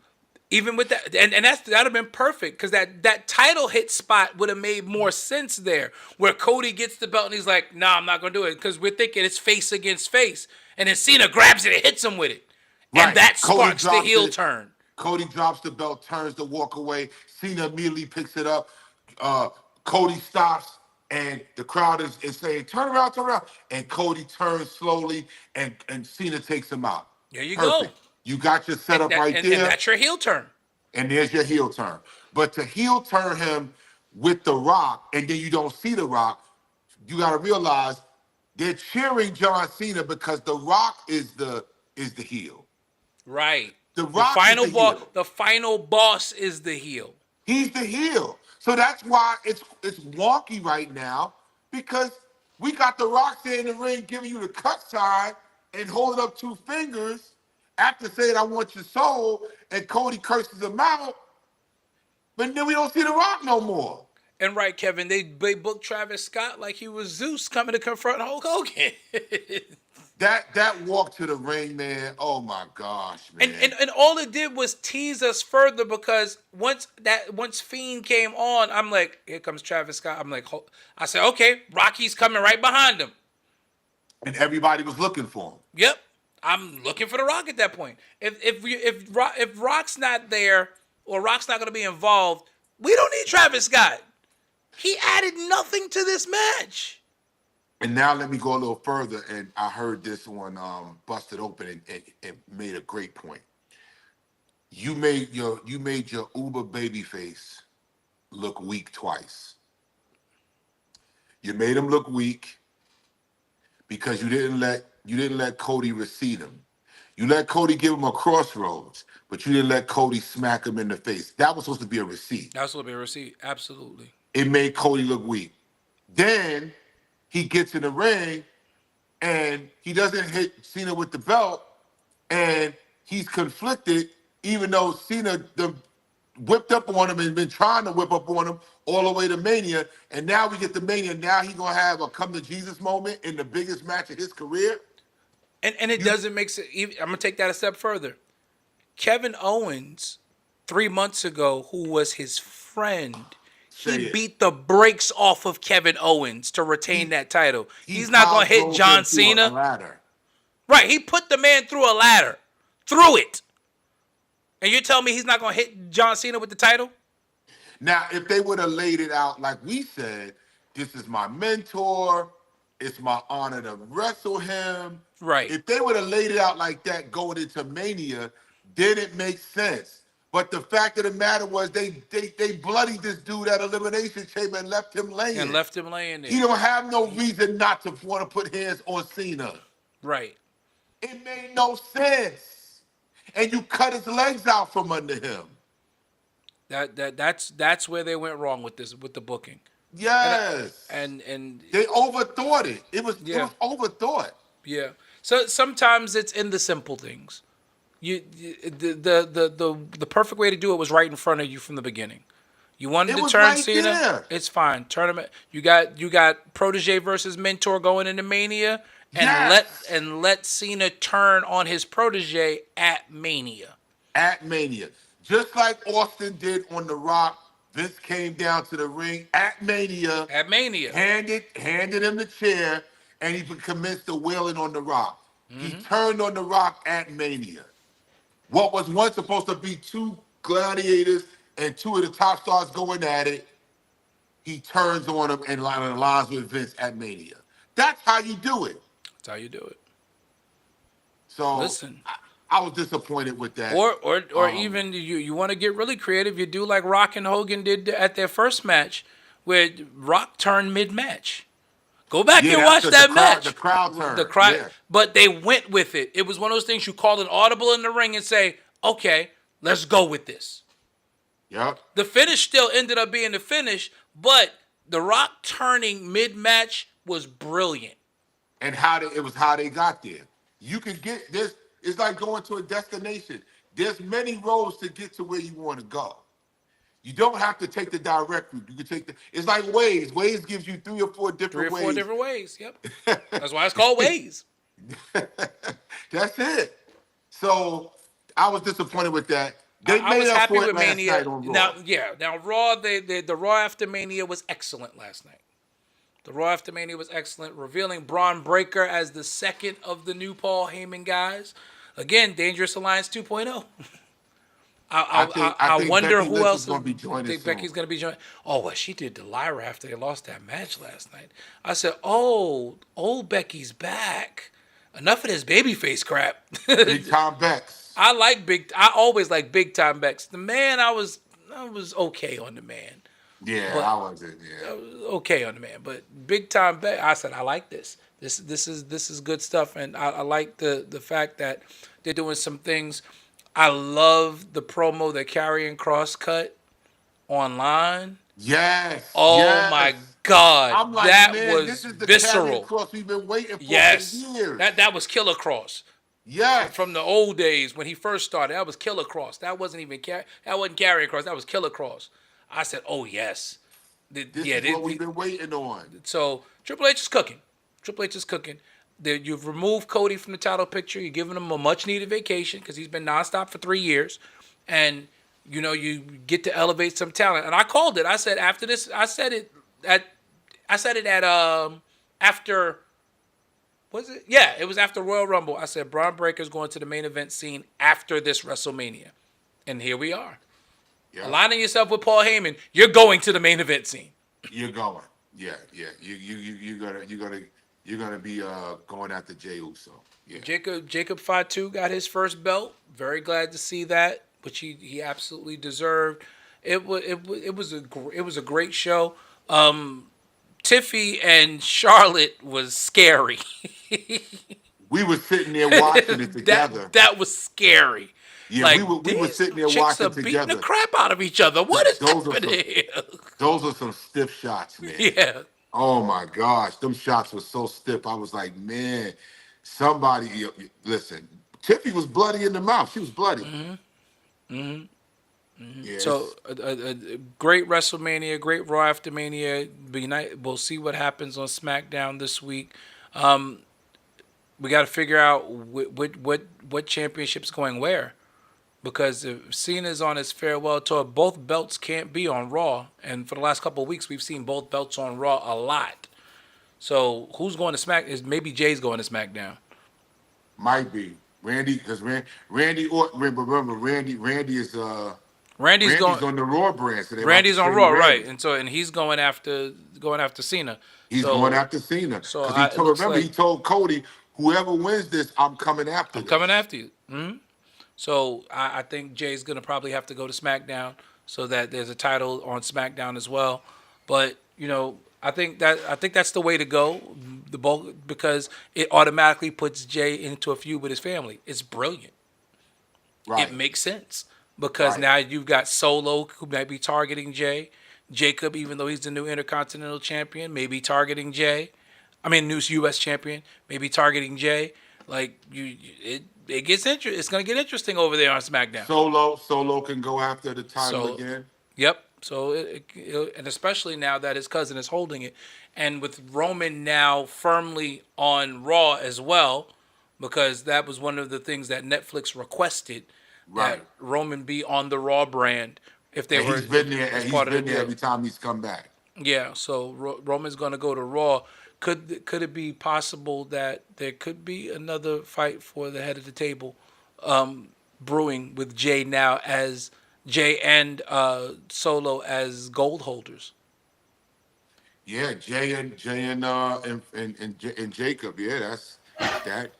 Even with that, and that'd have been perfect because that title hit spot would have made more sense there, where Cody gets the belt and he's like, "Nah, I'm not gonna do it," because we're thinking it's face against face, and then Cena grabs it and hits him with it, Right. and that Cody sparks the drops heel it. turn. Cody drops the belt, turns to walk away. Cena immediately picks it up. Cody stops, and the crowd is saying, turn around. And Cody turns slowly, and Cena takes him out. There you go. You got your setup right And there. that's your heel turn. And there's your heel turn. But to heel turn him with The Rock, and then you don't see The Rock, you got to realize they're cheering John Cena because The Rock is the heel. Right. The Rock is final the boss. heel. The final boss is the heel. He's the heel. So that's why it's wonky right now, because we got The Rock there in the ring giving you the cut sign and holding up 2 fingers after saying, I want your soul, and Cody curses him out, but then we don't see The Rock no more. And right, Kevin, they booked Travis Scott like he was Zeus coming to confront Hulk Hogan. That walk to the ring, man, oh my gosh, man. And all it did was tease us further, because once Fiend came on, I'm like, here comes Travis Scott. I'm like, I said, okay, Rocky's coming right behind him. And everybody was looking for him. Yep, I'm looking for The Rock at that point. If Rock's not there, or Rock's not going to be involved, we don't need Travis Scott. He added nothing to this match. And now let me go a little further, and I heard this one Busted Open and made a great point. You made your Uber babyface look weak twice. You made him look weak because you didn't let Cody recede him. You let Cody give him a crossroads, but you didn't let Cody smack him in the face. That was supposed to be a receipt. That's what be a receipt. Absolutely. It made Cody look weak. Then he gets in the ring and he doesn't hit Cena with the belt, and he's conflicted, even though Cena whipped up on him and been trying to whip up on him all the way to Mania. And now we get to Mania. Now he's gonna have a come to Jesus moment in the biggest match of his career. And it doesn't make sense. I'm gonna take that a step further. Kevin Owens, 3 months ago, who was his friend, he beat the brakes off of Kevin Owens to retain that title. He's not gonna hit John Cena. Right, he put the man through a ladder, through it. And you're telling me he's not gonna hit John Cena with the title? Now, if they would have laid it out like we said, this is my mentor, it's my honor to wrestle him. Right. If they would have laid it out like that going into Mania, then it makes sense. But the fact of the matter was they bloodied this dude at Elimination Chamber and left him laying. there. He don't have no reason not to want to put hands on Cena. Right. It made no sense. And you cut his legs out from under him. That's where they went wrong with the booking. Yes. And they overthought it. It was overthought. Yeah. So sometimes it's in the simple things. The perfect way to do it was right in front of you from the beginning. You wanted to turn Cena. There. It's fine. Tournament. You got protege versus mentor going into Mania, and let Cena turn on his protege at Mania. At Mania, just like Austin did on The Rock. Vince came down to the ring at Mania. Handed him the chair, and he commenced the wailing on The Rock. Mm-hmm. He turned on The Rock at Mania. What was once supposed to be two gladiators and two of the top stars going at it, he turns on him and aligns with Vince at Mania. That's how you do it. That's how you do it. So listen, I was disappointed with that. Or even you want to get really creative, you do like Rock and Hogan did at their first match, where Rock turned mid-match. Go back and watch that match. The crowd turned. But they went with it. It was one of those things you call an audible in the ring and say, okay, let's go with this. Yep. The finish still ended up being the finish, but the Rock turning mid-match was brilliant. And how they got there. You can get this. It's like going to a destination. There's many roads to get to where you want to go. You don't have to take the direct route. You can take it's like Waze. Waze gives you 3 or 4 different ways. 3 or 4 different ways, yep. That's why it's called Waze. That's it. So I was disappointed with that. I was happy with Mania. Now Raw, the Raw after Mania was excellent last night. The Raw after Mania was excellent, revealing Braun Breaker as the second of the new Paul Heyman guys. Again, Dangerous Alliance 2.0. I wonder Becky who Lynch else. Is gonna be joining think soon. Becky's going to be joining. Oh, well, she did to Lyra after they lost that match last night. I said, oh, old Becky's back. Enough of this babyface crap. Big Time Bex. I always like Big Time Bex. The man, I was okay on the man. Yeah, but I wasn't. Yeah, I was okay on the man. But Big Time Bex, I said I like this. This is good stuff, and I like the fact that they're doing some things. I love the promo that Karrion Kross cut online. Yes. Oh yes. my God, I'm like, that man, was this is the visceral. Kross we've been waiting for Yes, for years. that was Killer Kross. Yes. From the old days when he first started, that was Killer Kross. That wasn't Karrion Kross. That was Killer Kross. I said, oh yes, this is what we've been waiting on. So Triple H is cooking. You've removed Cody from the title picture. You're giving him a much-needed vacation because he's been nonstop for 3 years, and you get to elevate some talent. And I called it. I said after this. I said it at after. Was it? Yeah, it was after Royal Rumble. I said Braun Breaker's going to the main event scene after this WrestleMania, and here we are. Yeah. Aligning yourself with Paul Heyman, you're going to the main event scene. You're going. Yeah. You're gonna be going after Jey Uso. Yeah. Jacob Fatu got his first belt. Very glad to see that, which he absolutely deserved. It was a great show. Tiffy and Charlotte was scary. we were sitting there watching it together. that was scary. Yeah, Like, we were these sitting there chicks watching are beating the together. crap out of each other. What is Those are happening here? Those are some stiff shots, man. Yeah. Oh my gosh, them shots were so stiff. I was like, man, somebody listen. Tiffy was bloody in the mouth. She was bloody. Yeah, So a great WrestleMania, great Raw after Mania. We'll see what happens on SmackDown this week. We got to figure out what championship's going where, because if Cena's on his farewell tour, both belts can't be on Raw. And for the last couple of weeks, we've seen both belts on Raw a lot. So who's going to SmackDown? Maybe Jay's going to SmackDown. might be Randy, because Randy Orton. Remember, Randy is Randy's going. on the Raw brand. So Randy's on Raw, right? And he's going after Cena. He's So- going after Cena. so Because I- it looks remember, like- he told Cody, whoever wins this, I'm coming after. I'm coming after you. So I think Jay's going to probably have to go to SmackDown so that there's a title on SmackDown as well. But I think that's the way to go. The bulk, because it automatically puts Jay into a feud with his family. It's brilliant. Right. It makes sense because Right. now you've got Solo who might be targeting Jay. Jacob, even though he's the new Intercontinental Champion, may be targeting Jay. I mean, new U.S. Champion, maybe targeting Jay. Like it gets It's going to get interesting over there on SmackDown. Solo can go after the title So- again. Yep. So and especially now that his cousin is holding it, and with Roman now firmly on Raw as well, because that was one of the things that Netflix requested, Right. that Roman be on the Raw brand if they And were he's been there. as And he's part of been the there deal. every time he's come back. Yeah, so Roman's going to go to Raw. Could it be possible that there could be another fight for the head of the table brewing with Jay now as Jay and Solo as gold holders? Yeah, Jay and Jacob. Yeah,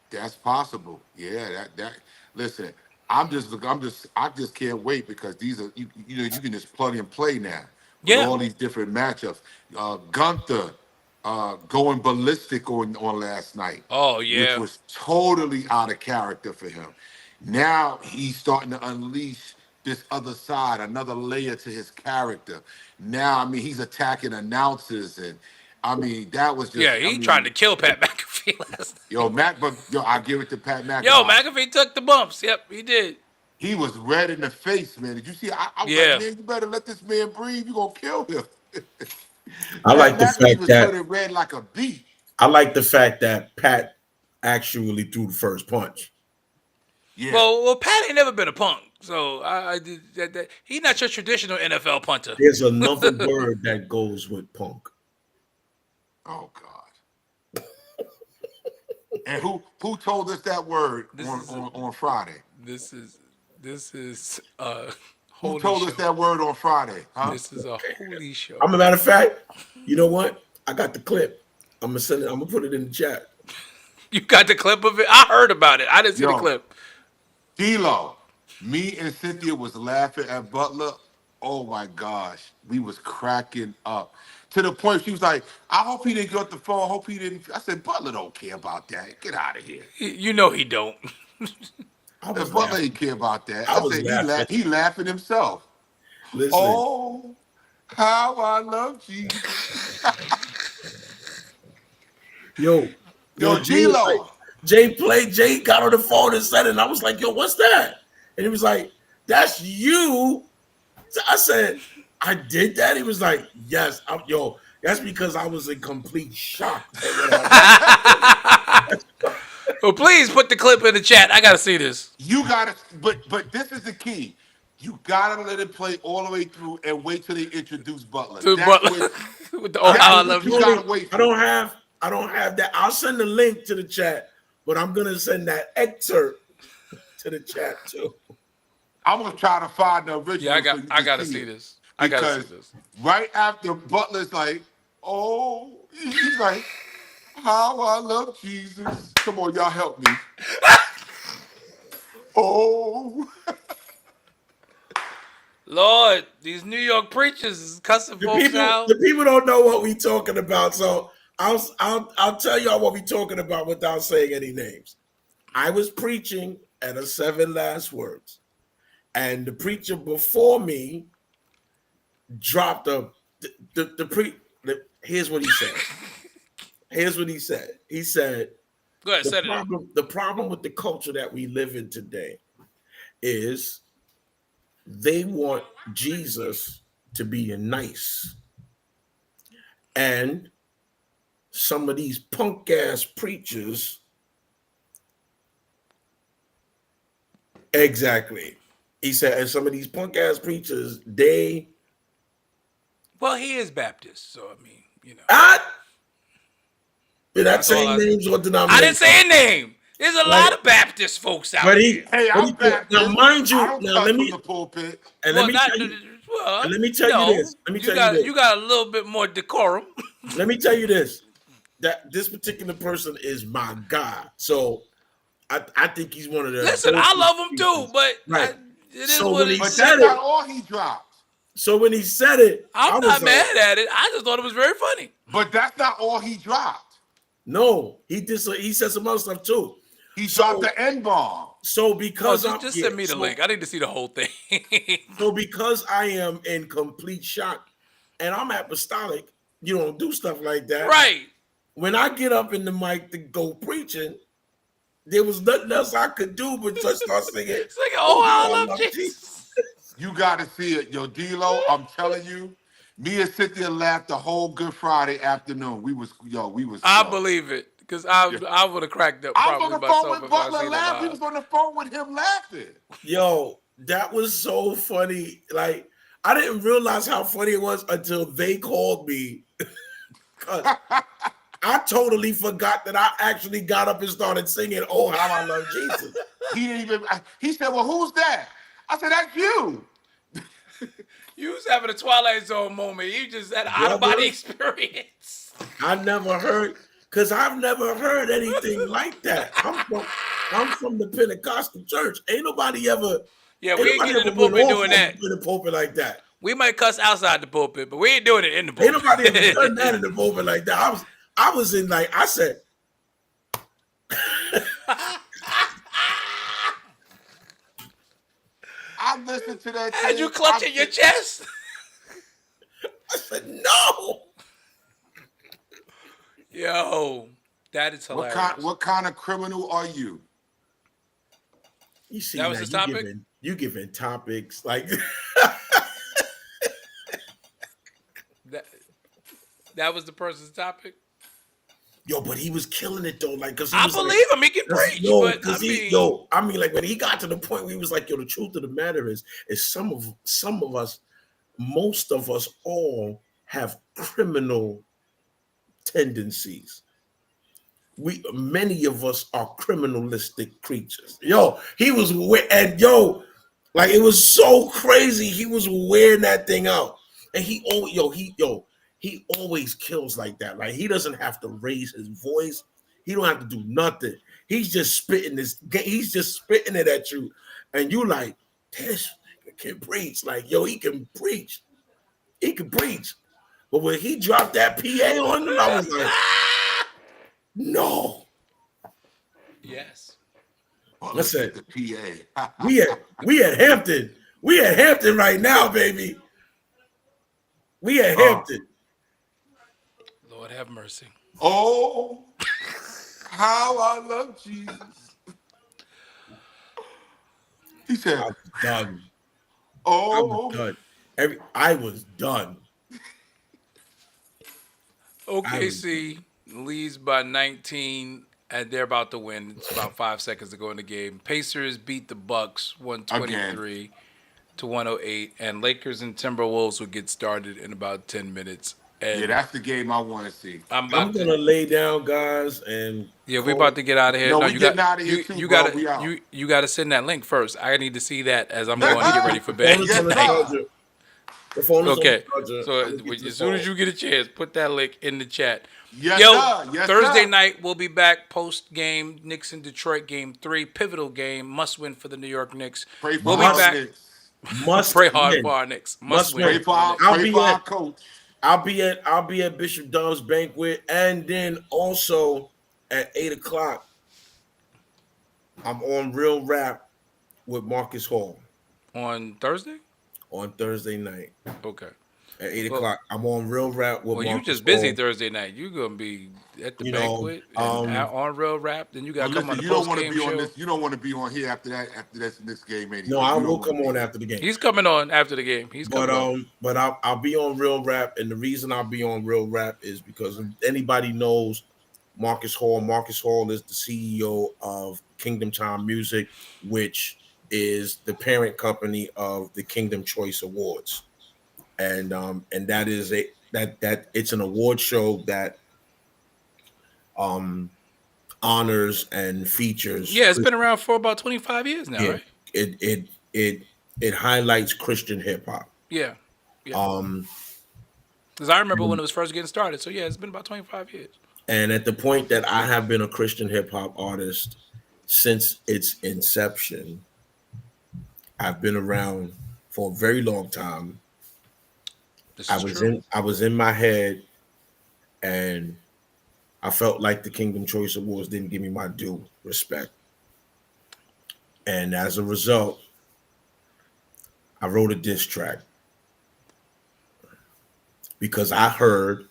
that's possible. Yeah, that. Listen, I just can't wait because these are you can just plug and play now. With Yeah. all these different matchups. Gunther going ballistic on last night. Oh, yeah. Which was totally out of character for him. Now he's starting to unleash this other side, another layer to his character. Now, I mean, he's attacking announcers, and I mean, that was just. Yeah, he tried to kill Pat McAfee last night. I give it to Pat McAfee. Yo, McAfee took the bumps. Yep, he did. He was red in the face, man. Did you see? I was Yeah. like, man, you better let this man breathe. You're gonna kill him. I like the Pat McAfee fact was that turning red like a beet. I like the fact that Pat actually threw the first punch. Yeah. Well, Pat ain't never been a punk, so I did that. He's not your traditional NFL punter. There's another word that goes with punk. Oh God. And who told us that word on Friday? This is Who holy told show. us that word on Friday? Huh? This is a holy show. I'm a matter of fact, you know what? I got the clip. I'm gonna send it. I'm gonna put it in the chat. You got the clip of it? I heard about it. I didn't see the Yo. clip. D-Lo, me and Cynthia was laughing at Butler. Oh my gosh, we was cracking up to the point she was like, "I hope he didn't get the phone. I hope he didn't." I said, "Butler don't care about that. Get out of here." You know he don't. I was Butler laughing. didn't care about that. I I was said, laughing. he laughing himself. Listen, Oh, how I love Jesus. yo, Jay was D-Lo. like- Jay got on the phone and said it, and I was like, yo, what's that? And he was like, that's you. So I said, I did that? He was like, yes. Yo, that's because I was in complete shock. Well, please put the clip in the chat. I gotta see this. You gotta, but this is the key. You gotta let it play all the way through and wait till they introduce Butler. Dude, That's Butler. what- With the, oh, how I love You you. gotta wait. I don't have that. I'll send the link to the chat, but I'm gonna send that excerpt to the chat too. I'm gonna try to find the original. Yeah, so you I can gotta see see it. this. I gotta Because see this. right after Butler's like, oh, he's like, how I love Jesus. Come on, y'all help me. Oh, Lord, these New York preachers is cussing folks out. The people don't know what we talking about, so I'll tell y'all what we talking about without saying any names. I was preaching at a 7 last words, and the preacher before me dropped here's what he said. Here's what he said. He said, Go ahead, set it up. the problem with the culture that we live in today is they want Jesus to be nice. And some of these punk ass preachers, exactly. He said, and some of these punk ass preachers, Well, he is Baptist, so I mean, you know. We're not That's all saying I- names or denominations. I didn't say a name. There's a lot of Baptist folks out But here. Hey, I'm Baptist. now, mind you, I don't now cut let from me the pulpit. and Well, let me not- tell you, well, and let me tell you no, this. Let me you tell got you this. you got a little bit more decorum. Let me tell you this. That this particular person is my God. So I think he's one of the Listen, I love him too, but Right. it is So what when it he But is. said that's it- not all he dropped. So when he said it, I I'm was not like, mad at it. I just thought it was very funny. But that's not all he dropped. no, he said some other stuff too. He So- dropped the N-bomb. So Oh, because just send me the link. I need to see the whole thing. So because I am in complete shock and I'm apostolic, you don't do stuff like that. Right. When I get up in the mic to go preaching, there was nothing else I could do but just start singing. It's like, oh, I love Jesus. Jesus. You got to see it. Yo, D-Lo, I'm telling you, me and Cynthia laughed the whole Good Friday afternoon. We was. I believe it because I would have cracked up I was probably on the phone myself with if I Butler seen it laughing. We live. was on the phone with him laughing. Yo, that was so funny. Like, I didn't realize how funny it was until they called me. 'Cause I totally forgot that I actually got up and started singing, "Oh, how I love Jesus." He didn't even. He said, "Well, who's that?" I said, "That's you." You was having a Twilight Zone moment. You just had an out of body experience. I never heard, because I've never heard anything like that. I'm from the Pentecostal church. Ain't nobody ever. Yeah, ain't we ain't nobody getting in the ever went pulpit off doing on that. In the pulpit like that. We might cuss outside the pulpit, but we ain't doing it in the Ain't pulpit. nobody ever done that in the pulpit like that. I was in like I said. I listened to that. Had thing. you clutching your chest? I said no. Yo, that is hilarious. What kind of criminal are you? You see, That was now, his topic? You giving topics like That was the person's topic. yo, but he was killing it though. Like, cause he I was believe him. He can like, preach, yo, but I cause mean, I mean, like when he got to the point where he was like, yo, the truth of the matter is some of us, most of us all have criminal tendencies. Many of us are criminalistic creatures. Yo, he was like it was so crazy. He was wearing that thing out, and he always kills like that. Like he doesn't have to raise his voice. He don't have to do nothing. He's just spitting He's just spitting it at you, and you like this nigga can preach. Like yo, he can preach. He can preach. But when he dropped that PA on him, I was like, no. yes. Well, Listen. the PA. We at Hampton. We at Hampton right now, baby. We at Hampton. Lord have mercy. Oh, how I love Jesus. He said, I'm done. "Oh, I'm done. I was done. OKC leads by 19, and they're about to win. It's about 5 seconds to go in the game. Pacers beat the Bucks 123 to 108, and Lakers and Timberwolves will get started in about 10 minutes. And yeah, that's the game I want to see." I'm gonna lay down, guys, and we're about to get out of here. No, No, we you getting got out of here you, too, you bro. gotta We out. you gotta send that link first. I need to see that as I'm going to get ready for bed. phone is on the Yes, sir. charger. The phone is Okay, on the charger. so I'm gonna get to the as soon as phone. you get a chance, put that link in the chat. Yes, Yo, sir. Yes, Thursday sir. night we'll be back post game. Knicks in Detroit game 3, pivotal game, must win for the New York Knicks. Pray for We'll be our back. Knicks. Must Pray hard win. for our Knicks. Must Must win. win. Pray for our, I'll pray be for our at- coach. I'll be at Bishop Dove's banquet, and then also at 8:00. I'm on Real Rap with Marcus Hall On Thursday? on Thursday night Okay. at 8 Well, o'clock. I'm on Real Rap with well, you Marcus just busy Hall. Thursday night. You gonna be at the You know, banquet and on Real Rap. Then you Well, gotta come on listen, the you don't post want to game be on show. this. You don't want to be on here after that. After this game anyway. no, I You don't will wanna come be on here. after the game. He's coming on after the game. He's But coming on. I'll be on Real Rap, and the reason I'll be on Real Rap is because if anybody knows Marcus Hall. Marcus Hall is the CEO of Kingdom Time Music, which is the parent company of the Kingdom Choice Awards, and that is that it's an award show that honors and features. Yeah, it's been around for about 25 years now, Yeah, right? it highlights Christian hip hop. Yeah. Um, Because I remember when it was first getting started. So yeah, it's been about 25 years. And at the point that I have been a Christian hip hop artist since its inception, I've been around for a very long time. This is true. I was in my head, and I felt like the Kingdom Choice Awards didn't give me my due respect. And as a result, I wrote a diss track because I heard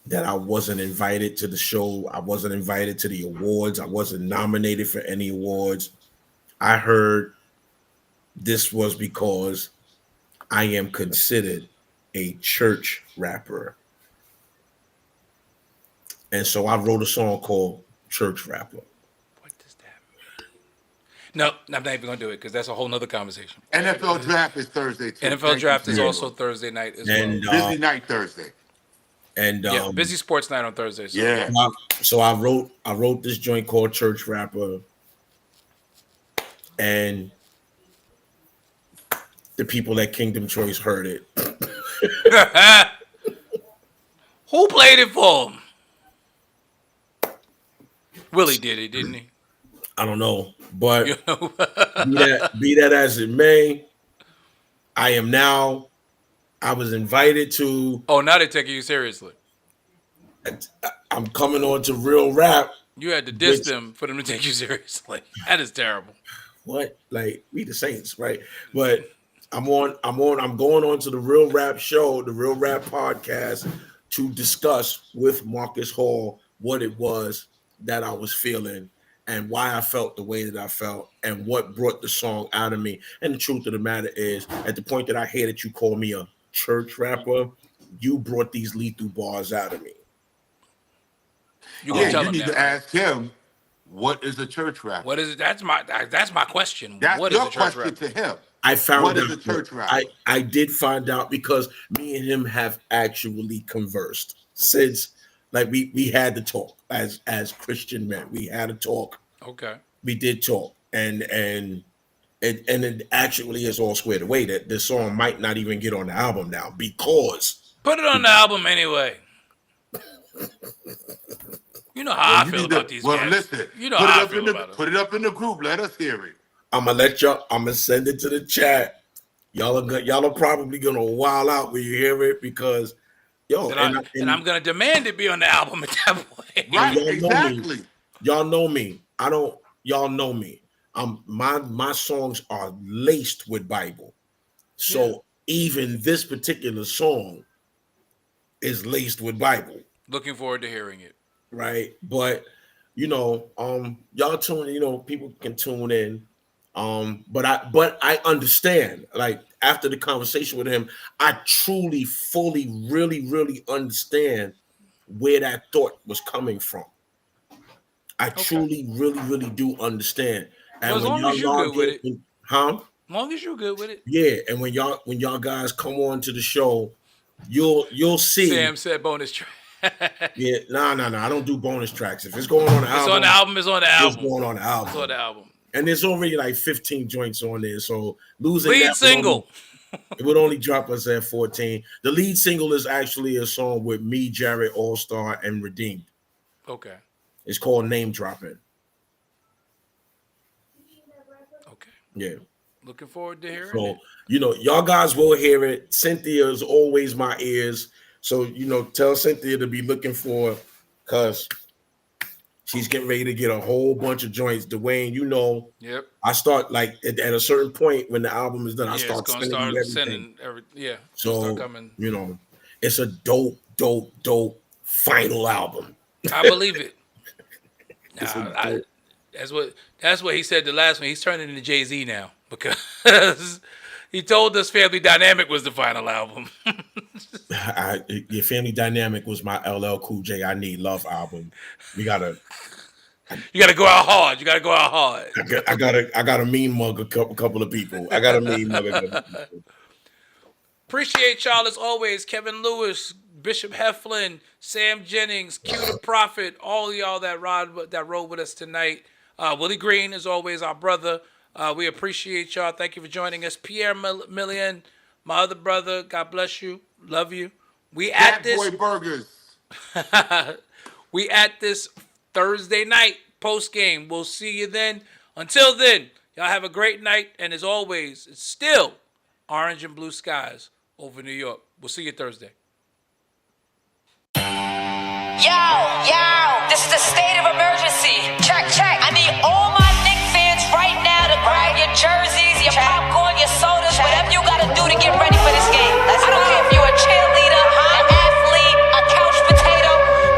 that I wasn't invited to the show. I wasn't invited to the awards. I wasn't nominated for any awards. I heard this was because I am considered a church rapper. And so I wrote a song called Church Rapper. What does that mean? No, I'm not even going to do it because that's a whole nother conversation. NFL draft is Thursday too. NFL draft is also Thursday night as And well. busy night Thursday. and Yeah, busy sports night on Thursday. So Yeah. so I wrote this joint called Church Rapper, and the people at Kingdom Choice heard it. Who played it for him? Willie did it, didn't he? I don't know, but You know? be that as it may, I was invited to. Oh, now they're taking you seriously. I'm coming on to Real Rap. You had to diss them for them to take you seriously. That is terrible. What? Like, we the Saints, right? But I'm going on to the Real Rap show, the Real Rap podcast, to discuss with Marcus Hall what it was that I was feeling and why I felt the way that I felt and what brought the song out of me. And the truth of the matter is, at the point that I hear that you call me a church rapper, you brought these lethal bars out of me. You can tell You him need that. to ask him, what is a church rapper? What is it? That's my question. That's What is your a church question rapper? to him. I found What out is a church rapper? I did find out because me and him have actually conversed since, like, we had to talk as Christian men. We had to talk. Okay. We did talk, and it actually is all squared away that this song might not even get on the album now because Put it on the album anyway. You know how I feel about these guys. Listen. You know how I feel about Put it up in the group. Let us hear it. I'm gonna send it to the chat. Y'all are probably gonna wild out when you hear it because And I'm gonna demand it be on the album at that point. Right, y'all know exactly. Y'all know me. Y'all know me. My songs are laced with Bible. So even this particular song is laced with Bible. Looking forward to hearing it. Right. But y'all tune, people can tune in. But I understand, like, after the conversation with him, I truly, fully, really, really understand where that thought was coming from. I truly, really, really do understand. And Well, as long as you're good with it. Huh? As long as you're good with it. Yeah, and when y'all guys come on to the show, you'll see. Sam said bonus track. Yeah, no, I don't do bonus tracks. If it's going on the album, It's on the album. It's on the album. It's going on the album. It's on the album. And there's already like 15 joints on there. So losing Lead that single. it would only drop us at 14. The lead single is actually a song with me, Jared All-Star, and Redeemed. Okay. It's called Name Dropping. Okay. Yeah. Looking forward to hearing So, it. y'all guys will hear it. Cynthia is always my ears. So, tell Cynthia to be looking for, because She's getting ready to get a whole bunch of joints. Dwayne, you know, Yep. I start like at a certain point when the album is done, I Yeah, start it's gonna sending you start everything. sending yeah. So Start coming. you know, it's a dope final album. I believe it. It's a Nah, dope- that's what he said the last one. He's turning into Jay-Z now because he told us Family Dynamic was the final album. Your Family Dynamic was my LL Cool J I Need Love album. You gotta. You got to go out hard. You got to go out hard. I got a mean mug a couple of people. I got a mean mug a couple of people. Appreciate y'all as always. Kevin Lewis, Bishop Heflin, Sam Jennings, Q the Prophet, all y'all that rode with us tonight. Willie Green, as always, our brother. We appreciate y'all. Thank you for joining us. Pierre Millian, my other brother. God bless you. Love you. We at Fat this. Boy Burgers. We at this Thursday night post game. We'll see you then. Until then, y'all have a great night. And as always, it's still orange and blue skies over New York. We'll see you Thursday. Yo, this is the state of emergency. Check. I need all my Knicks fans right now to grab your jerseys, your popcorn, your sodas, whatever you gotta do to get ready for this game. I don't care if you're a cheerleader, an athlete, a couch potato.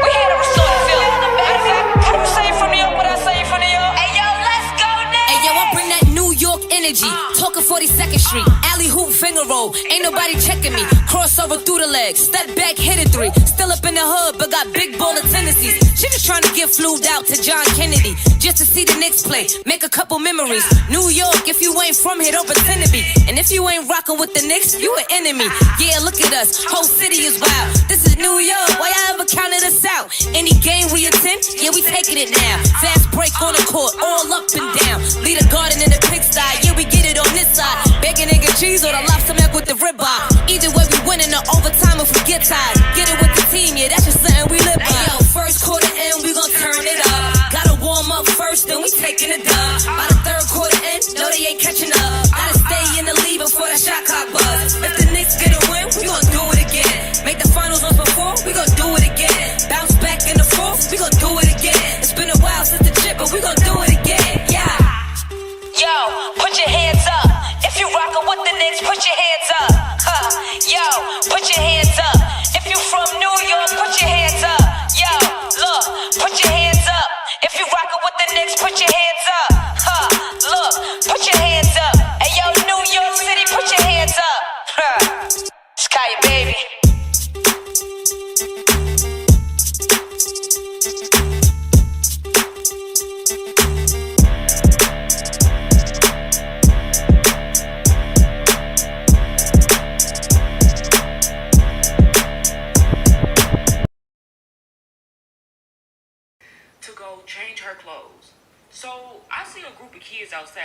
We're here to restore the feeling. Matter of fact, how do you say it from New York? What I say it from New York? Hey yo, let's go now. Hey yo, I bring that New York energy. Talking 42nd Street, alley hoop finger roll. Ain't nobody checking me. Crossover through the legs, step back, hit it 3. Still up in the hood, but got big baller tendencies. She just trying to get flued out to John Kennedy just to see the Knicks play, make a couple memories. New York, if you ain't from here, don't pretend to be. And if you ain't rocking with the Knicks, you an enemy. Yeah, look at us, whole city is wild. This is New York, why y'all ever counted us out? Any game we attend, yeah, we taking it now. Fast break on the court, all up and down. Lead a garden in the pigsty, yeah, we get it on this side. Bacon, egg, and cheese, or the lobster mac with the ribeye. Either way, we winning the overtime if we get tired. Get it with the team, yeah, that's just something we live by. Hey, yo, first quarter in, we gon' turn it up. Gotta warm up first, then we taking it dub. By the third quarter in, no, they ain't catching up. Gotta stay in the lead before that shot clock buzz. If the Knicks get a win, we gon' do it again. Make the finals once before, we gon' do it again. Bounce back in the fourth, we gon' do it again. It's been a while since the chip, but we gon' do it again, yeah. Yo, put your hands up. If you rockin' with the Knicks, put your hands up. Yo, put your hands up. If you from New York, put your hands up. Yo, look, put your hands up. If you rockin' with the Knicks, put your hands up. Look, put your hands up. Hey yo, New York City, put your hands up. Sky, baby. To go change her clothes. So I seen a group of kids outside.